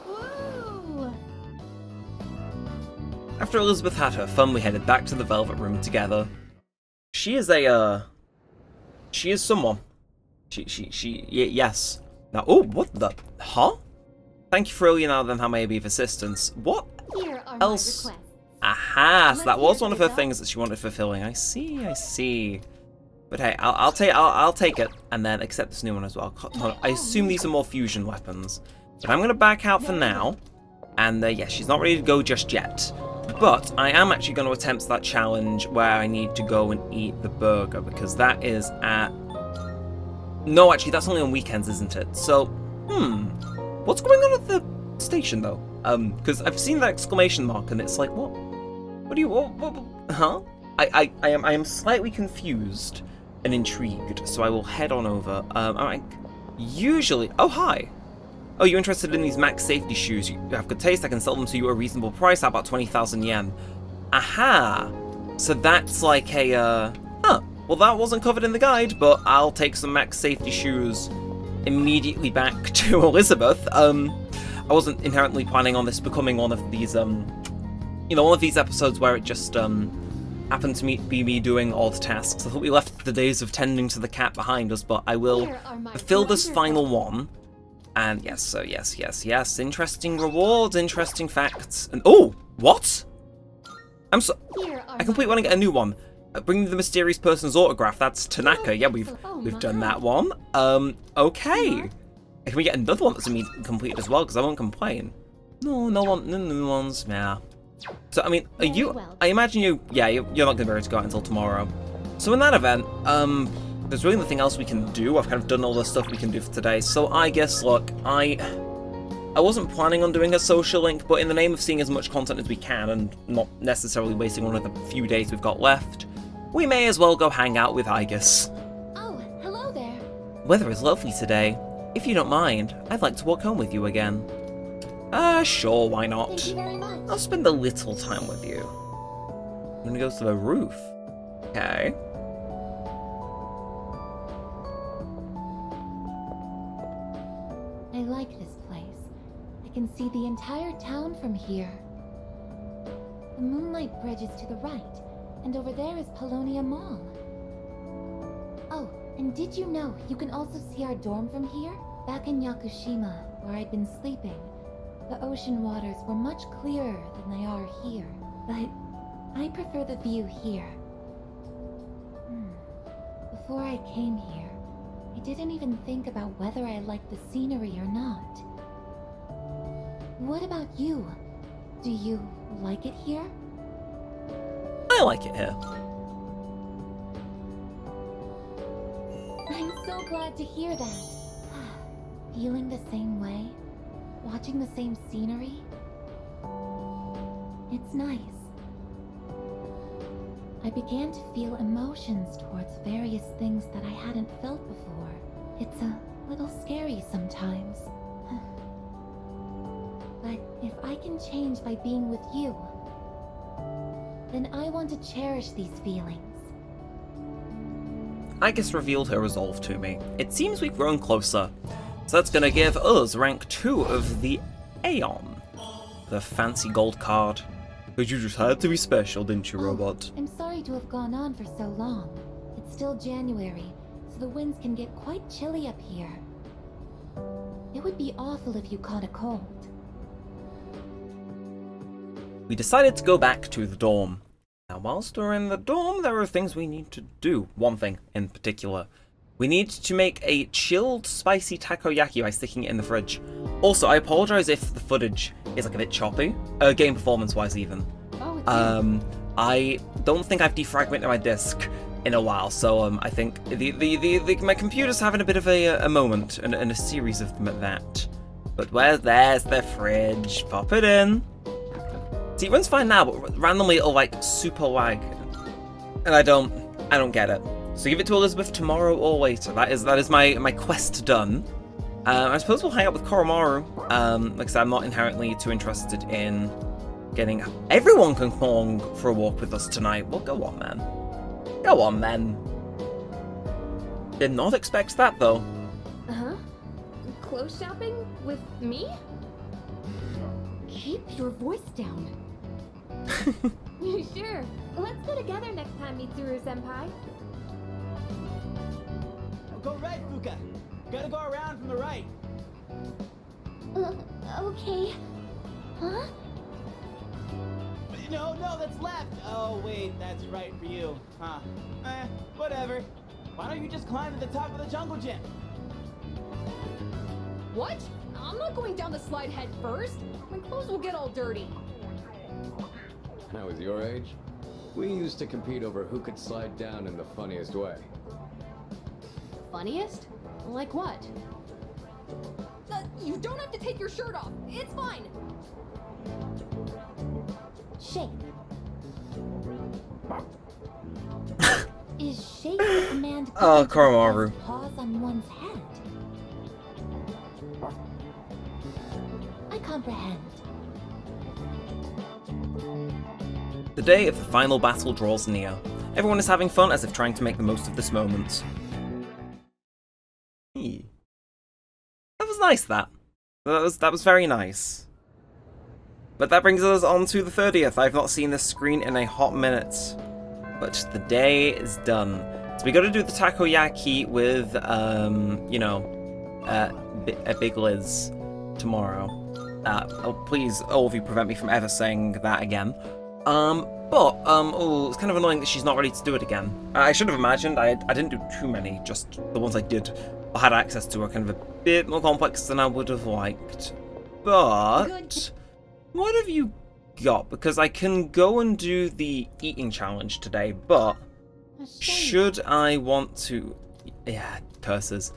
Woo! After Elizabeth had her fun, we headed back to the Velvet Room together. She is someone. Yes. Now, oh, what the, huh? Thank you for earlier now, then how may I be of assistance? What Here are else? my requests. Aha, so that was one of her Lisa. things that she wanted fulfilling. I see. But hey, I'll take it and then accept this new one as well. I assume these are more fusion weapons. But I'm gonna back out for now. And yeah, she's not ready to go just yet. But I am actually going to attempt that challenge where I need to go and eat the burger, because that is at... No, actually, that's only on weekends, isn't it? So, what's going on at the station, though? Because I've seen that exclamation mark, and it's like, what? What do you... What, huh? I am slightly confused and intrigued, so I will head on over. Usually... Oh, hi! Oh, you're interested in these max safety shoes? You have good taste, I can sell them to you at a reasonable price, how about 20,000 yen? Aha! So that's like a, well that wasn't covered in the guide, but I'll take some max safety shoes immediately back to Elizabeth. I wasn't inherently planning on this becoming one of these, one of these episodes where it just, happened to be me doing odd tasks. I thought we left the days of tending to the cat behind us, but I will fulfill this final one. And yes, so yes. Interesting rewards, interesting facts. And oh, what? I completely want to get a new one. Bring me the mysterious person's autograph. That's Tanaka. Yeah, we've done that one. Okay. Can we get another one that's completed as well? Because I won't complain. No new ones. Yeah. So I mean, are you? I imagine you. Yeah, you're not gonna be able to go out until tomorrow. So in that event, there's really nothing else we can do. I've kind of done all the stuff we can do for today. So I guess, look, I wasn't planning on doing a social link, but in the name of seeing as much content as we can and not necessarily wasting one of the few days we've got left, we may as well go hang out with Igus. Oh, hello there. Weather is lovely today. If you don't mind, I'd like to walk home with you again. Sure, why not? Thank you very much. I'll spend a little time with you. I'm gonna go to the roof. Okay. I like this place. can see the entire town from here. The Moonlight Bridge is to the right, and over there is Polonia Mall. Oh, and did you know you can also see our dorm from here? Back in Yakushima, where I'd been sleeping, the ocean waters were much clearer than they are here. But I prefer the view here. Before I came here, I didn't even think about whether I liked the scenery or not. What about you? Do you like it here? I like it here. I'm so glad to hear that. Feeling the same way? Watching the same scenery? It's nice. I began to feel emotions towards various things that I hadn't felt before. It's a little scary sometimes. But if I can change by being with you, then I want to cherish these feelings. Agus revealed her resolve to me. It seems we've grown closer. So that's gonna give us rank 2 of the Aeon. The fancy gold card. But you just had to be special, didn't you, robot? I'm sorry to have gone on for so long. It's still January, so the winds can get quite chilly up here. It would be awful if you caught a cold. We decided to go back to the dorm. Now, whilst we're in the dorm, there are things we need to do. One thing in particular. We need to make a chilled, spicy takoyaki by sticking it in the fridge. Also, I apologize if the footage is like a bit choppy, game performance-wise even. Oh, I don't think I've defragmented my disk in a while, so I think my computer's having a bit of a moment, and a series of them at that. But there's the fridge. Pop it in. See, it runs fine now, but randomly it'll like super lag, and I don't get it. So give it to Elizabeth tomorrow or later. That is my quest done. I suppose we'll hang out with Koromaru. Like I said, I'm not inherently too interested in getting... Everyone can come along for a walk with us tonight. Well, go on, man. Go on, then. Did not expect that, though. Uh-huh. Clothes shopping with me? Keep your voice down. Sure. Let's go together next time, Mitsuru-senpai. Go right, Fuka. Gotta go around from the right. Okay. Huh? No, that's left. Oh, wait, that's right for you. Huh. Whatever. Why don't you just climb to the top of the jungle gym? What? I'm not going down the slide head first. My clothes will get all dirty. When I was your age, we used to compete over who could slide down in the funniest way. Funniest? Like what? You don't have to take your shirt off. It's fine. Shape. Is shape a command? Oh, Koromaru. Paws on one's head. I comprehend. The day of the final battle draws near. Everyone is having fun as if trying to make the most of this moment. That was nice, that was very nice. But that brings us on to the 30th. I've not seen this screen in a hot minute. But the day is done. So we gotta do the takoyaki with, you know, a big Liz tomorrow. Please, all of you, prevent me from ever saying that again. Oh, it's kind of annoying that she's not ready to do it again. I should have imagined. I didn't do too many, just the ones I did or had access to are kind of a bit more complex than I would have liked. But what have you got? Because I can go and do the eating challenge today, but should I want to... Yeah, curses.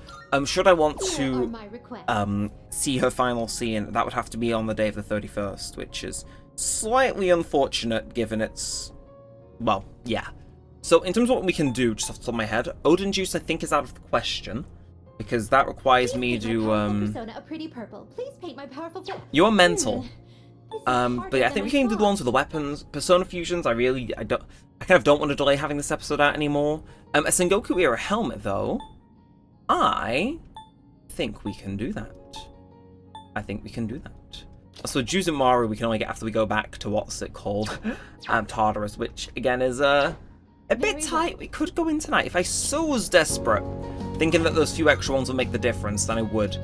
Should I want to see her final scene, that would have to be on the day of the 31st, which is slightly unfortunate given it's... Well, yeah. So in terms of what we can do, just off the top of my head, Odin Juice I think is out of the question, because that requires me to... Persona a pretty purple. Please paint my powerful... You're mental. But yeah, I think we can do the ones with the weapons. Persona fusions, I kind of don't want to delay having this episode out anymore. A Sengoku era helmet, though, I think we can do that. I think we can do that. So Juzumaru we can only get after we go back to what's it called? Tartarus, which again is a bit tight. We could go in tonight. If I so was desperate, thinking that those few extra ones would make the difference, then I would.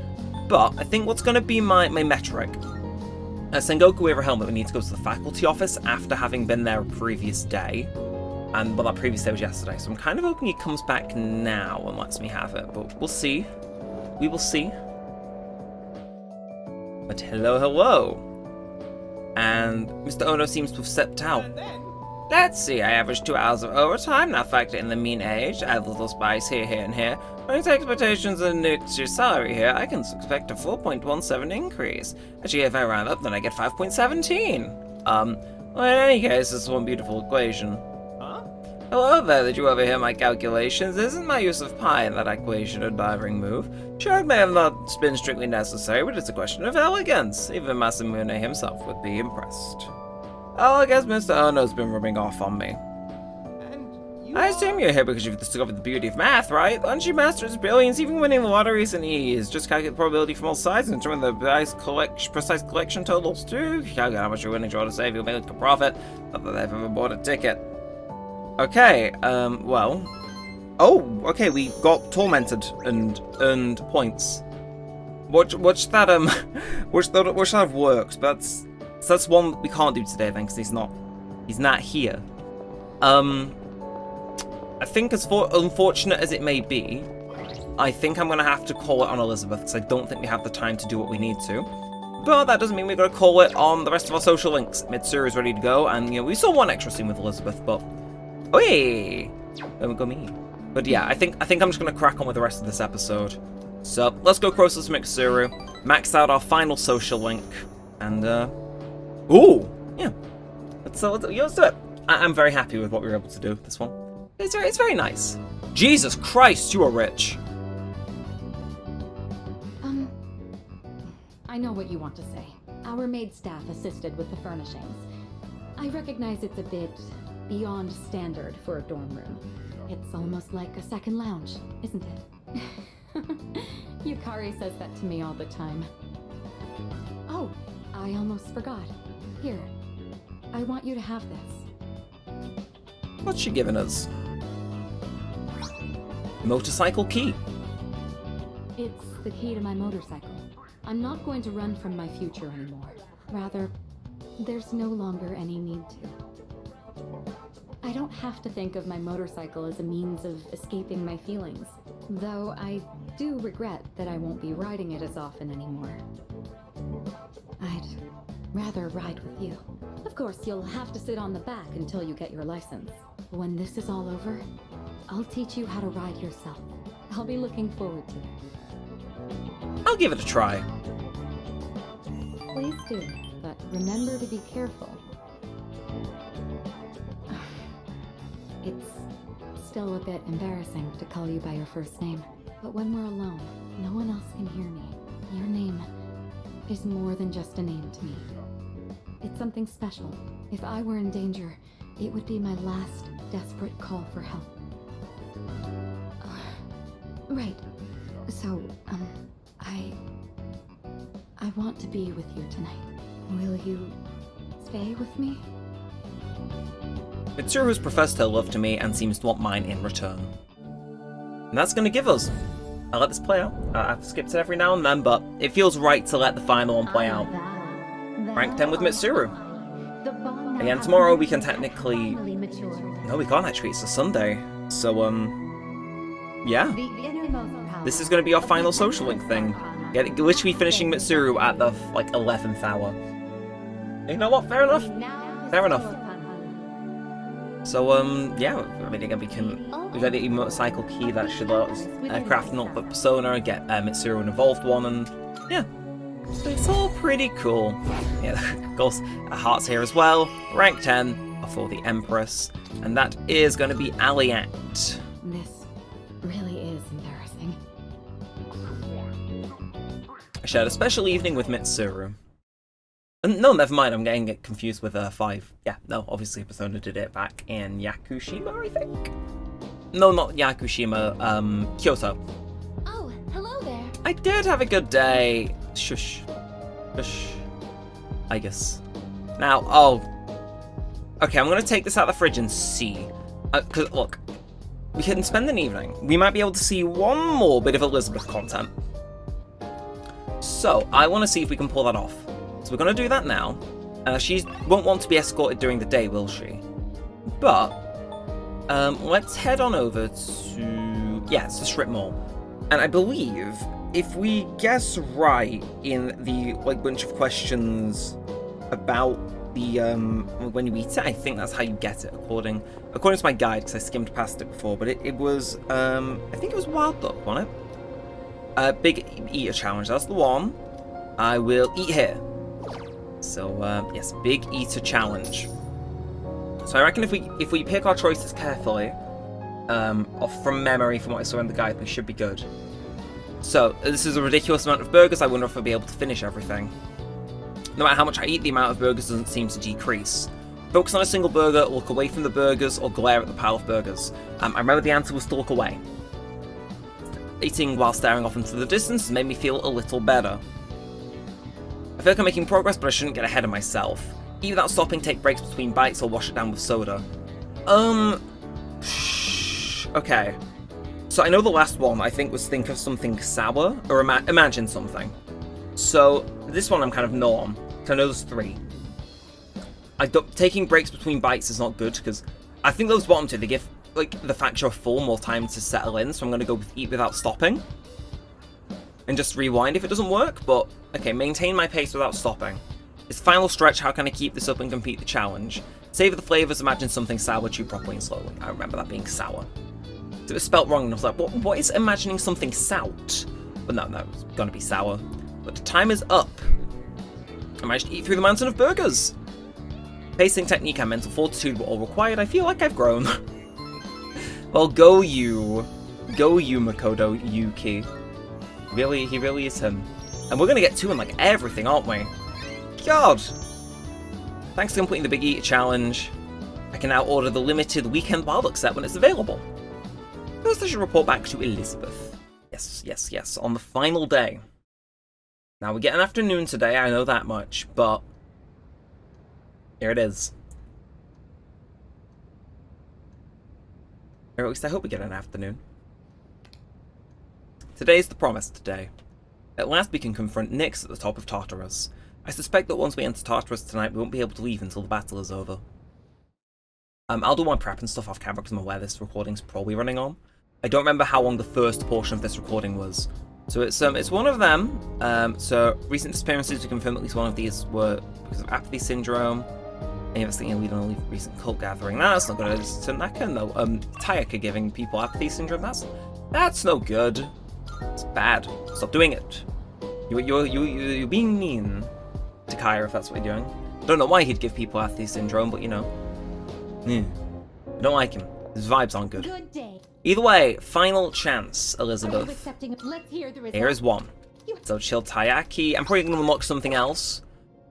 But I think what's going to be my metric. Sengoku, we have a helmet. We need to go to the faculty office after having been there a previous day. And well, that previous day was yesterday. So I'm kind of hoping he comes back now and lets me have it. But we'll see. We will see. But hello, hello. And Mr. Ono seems to have stepped out. Let's see, I average 2 hours of overtime, now factor in the mean age, add a little spice here, and here. When it's expectations and next year's salary here, I can expect a 4.17 increase. Actually, if I round up, then I get 5.17. Well, in any case, this is one beautiful equation. Hello there, did you overhear my calculations? Isn't my use of pi in that equation a diving move? Sure, it may have not been strictly necessary, but it's a question of elegance. Even Masamune himself would be impressed. Oh, I guess Mr. Ono's been rubbing off on me. I assume you're here because you've discovered the beauty of math, right? Once you master its brilliance, even winning the lottery is an ease. Just calculate the probability from all sides and determine the precise collection totals too. Calculate how much you're willing to save, you'll make a profit. Not that I've ever bought a ticket. Okay, well... Oh, okay, we got tormented and earned points. Watch that, watch that have worked, but that's one that we can't do today then, because he's not here. I think as unfortunate as it may be, I think I'm going to have to call it on Elizabeth, because I don't think we have the time to do what we need to. But that doesn't mean we're going to call it on the rest of our social links. Mitsuru is ready to go, and, you know, we saw one extra scene with Elizabeth, but... Oi! Go me. But yeah, I think I'm just going to crack on with the rest of this episode. So, let's go closer to Mitsuru, max out our final social link, and, ooh! Yeah. Let's do it. I'm very happy with what we were able to do with this one. It's very nice. Jesus Christ, you are rich. I know what you want to say. Our maid staff assisted with the furnishings. I recognize it's a bit beyond standard for a dorm room. It's almost like a second lounge, isn't it? Yukari says that to me all the time. Oh, I almost forgot. Here, I want you to have this. What's she giving us? Motorcycle key. It's the key to my motorcycle. I'm not going to run from my future anymore. Rather, there's no longer any need to. I don't have to think of my motorcycle as a means of escaping my feelings, though I do regret that I won't be riding it as often anymore. I'd rather ride with you. Of course, you'll have to sit on the back until you get your license. When this is all over, I'll teach you how to ride yourself. I'll be looking forward to it. I'll give it a try. Please do, but remember to be careful. It's still a bit embarrassing to call you by your first name, but when we're alone, no one else can hear me. Your name is more than just a name to me. It's something special. If I were in danger, it would be my last desperate call for help. Right. So, I want to be with you tonight. Will you stay with me? Mitsuru has professed her love to me and seems to want mine in return. And that's going to give us... I'll let this play out. I've skipped it every now and then, but it feels right to let the final one play out. Rank 10 with Mitsuru. Again, tomorrow we can technically... No, we can't actually. It's a Sunday. So, yeah. This is going to be our final social link thing. Yeah, literally finishing Mitsuru at the, 11th hour. You know what? Fair enough. Fair enough. So, yeah, I mean, again, we got the motorcycle key that should let us craft an ultimate persona, get Mitsuru an evolved one, and yeah. So it's all pretty cool. Yeah, of course, hearts here as well. Rank 10 for the Empress, and that is going to be Aliat. This really is embarrassing. I shared a special evening with Mitsuru. No, never mind, I'm getting it confused with 5. Yeah, no, obviously Persona did it back in Yakushima, I think? No, not Yakushima, Kyoto. Oh, hello there. I did have a good day. Shush. Shush. I guess. Now, oh. Okay, I'm gonna take this out of the fridge and see. Cause, look, we can spend an evening. We might be able to see one more bit of Elizabeth content. So, I want to see if we can pull that off. So we're gonna do that now. She won't want to be escorted during the day, will she? But, let's head on over to... yeah, it's the strip mall. And I believe, if we guess right in the, like, bunch of questions about the, when you eat it, I think that's how you get it, according to my guide, because I skimmed past it before, but it was, I think it was Wild Duck, wasn't it? Big Eater Challenge, that's the one. I will eat here. So, yes, Big Eater Challenge. So I reckon if we pick our choices carefully, off from memory from what I saw in the guide, we should be good. So, this is a ridiculous amount of burgers. I wonder if I'll be able to finish everything. No matter how much I eat, the amount of burgers doesn't seem to decrease. Focus on a single burger, look away from the burgers, or glare at the pile of burgers. I remember the answer was to look away. Eating while staring off into the distance has made me feel a little better. I feel like I'm making progress, but I shouldn't get ahead of myself. Eat without stopping, take breaks between bites, or wash it down with soda. Okay. So I know the last one, I think, was think of something sour, or imagine something. So, this one I'm kind of norm, because I know there's 3. Taking breaks between bites is not good, because I think those bottom 2, they give, like, the fact you're full more time to settle in, so I'm going to go with eat without stopping. And just rewind if it doesn't work, but, okay, maintain my pace without stopping. It's the final stretch, how can I keep this up and complete the challenge? Savor the flavors, imagine something sour, chew properly and slowly. I remember that being sour. So it was spelt wrong, and I was like, what is imagining something sout? But no, it's gonna be sour. But the time is up. I managed to eat through the mountain of burgers. Pacing technique and mental fortitude were all required. I feel like I've grown. Well, go you, Makoto Yuki. He really is him. And we're gonna get 2 in like everything, aren't we? God! Thanks to completing the Big Eater Challenge, I can now order the limited Weekend Wild Duck set when it's available. First I should report back to Elizabeth. Yes, on the final day. Now we get an afternoon today, I know that much, but... here it is. Or at least I hope we get an afternoon. Today's the promised day. At last we can confront Nyx at the top of Tartarus. I suspect that once we enter Tartarus tonight, we won't be able to leave until the battle is over. I'll do my prep and stuff off camera because I'm aware this recording's probably running on. I don't remember how long the first portion of this recording was. So it's one of them. So recent disappearances, we confirm at least one of these were because of apathy syndrome. Any of us thinking lead on a recent cult gathering. That's not good. It's Tanaka, no. Tayaka giving people apathy syndrome. That's no good. It's bad. Stop doing it. You're being mean to Kaya if that's what you're doing. I don't know why he'd give people apathy syndrome, but you know. I don't like him. His vibes aren't good. Good day. Either way, final chance, Elizabeth. Let's hear the result. Here is one. So chill Tayaki. I'm probably gonna unlock something else.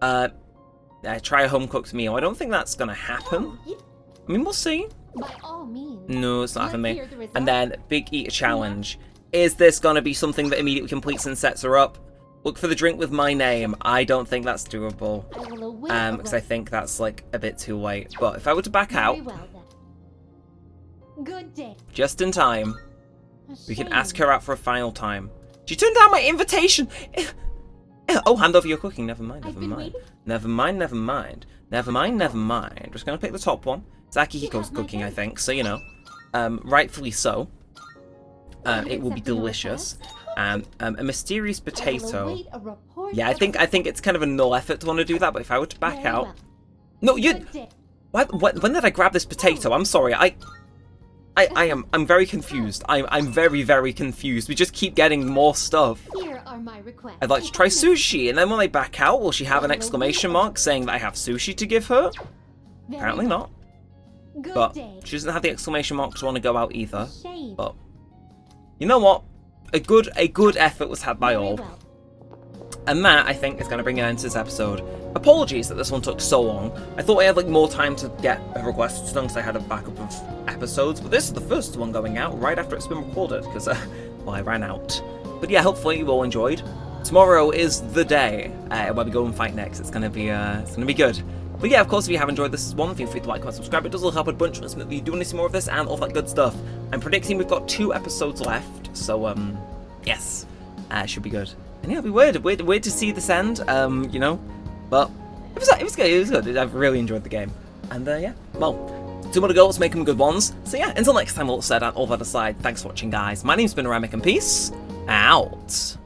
Try a home cooked meal. I don't think that's gonna happen. I mean, we'll see. By all means. No, it's not happening. And then Big Eater Challenge. Is this gonna be something that immediately completes and sets her up? Look for the drink with my name. I don't think that's doable. Because I think that's like a bit too late. But if I were to back out, good day. Just in time, we can ask her out for a final time. She turned down my invitation. Oh, hand over your cooking. Never mind. Never mind. Just gonna pick the top one. It's Akihiko's cooking, I think. So you know, rightfully so. It will be delicious. A mysterious potato. Yeah, I think it's kind of a null effort to want to do that. But if I were to back out, no, you. When did I grab this potato? I'm sorry. I'm very confused. I'm very, very confused. We just keep getting more stuff. Here are my requests. I'd like to try sushi, and then when I back out, will she have an exclamation mark saying that I have sushi to give her? Apparently not. But she doesn't have the exclamation mark to want to go out either. But you know what? A good effort was had by all. And that, I think, is going to bring an end to this episode. Apologies that this one took so long. I thought I had like more time to get requests done because I had a backup of episodes, but this is the first one going out right after it's been recorded because, well, I ran out. But yeah, hopefully you all enjoyed. tomorrow is the day where we go and fight next. It's gonna be good. But yeah, of course, if you have enjoyed this one, feel free to like, comment, subscribe. It does help a bunch. Let's you do want to see more of this and all that good stuff. I'm predicting we've got 2 episodes left, so yes, should be good. And yeah, it'll be weird to see this end, you know, but it was good. I've really enjoyed the game, and yeah, well, 2 more to go. Let's make them good ones. So yeah, until next time, all said and all that aside, thanks for watching, guys. My name's been Neremik, and peace out.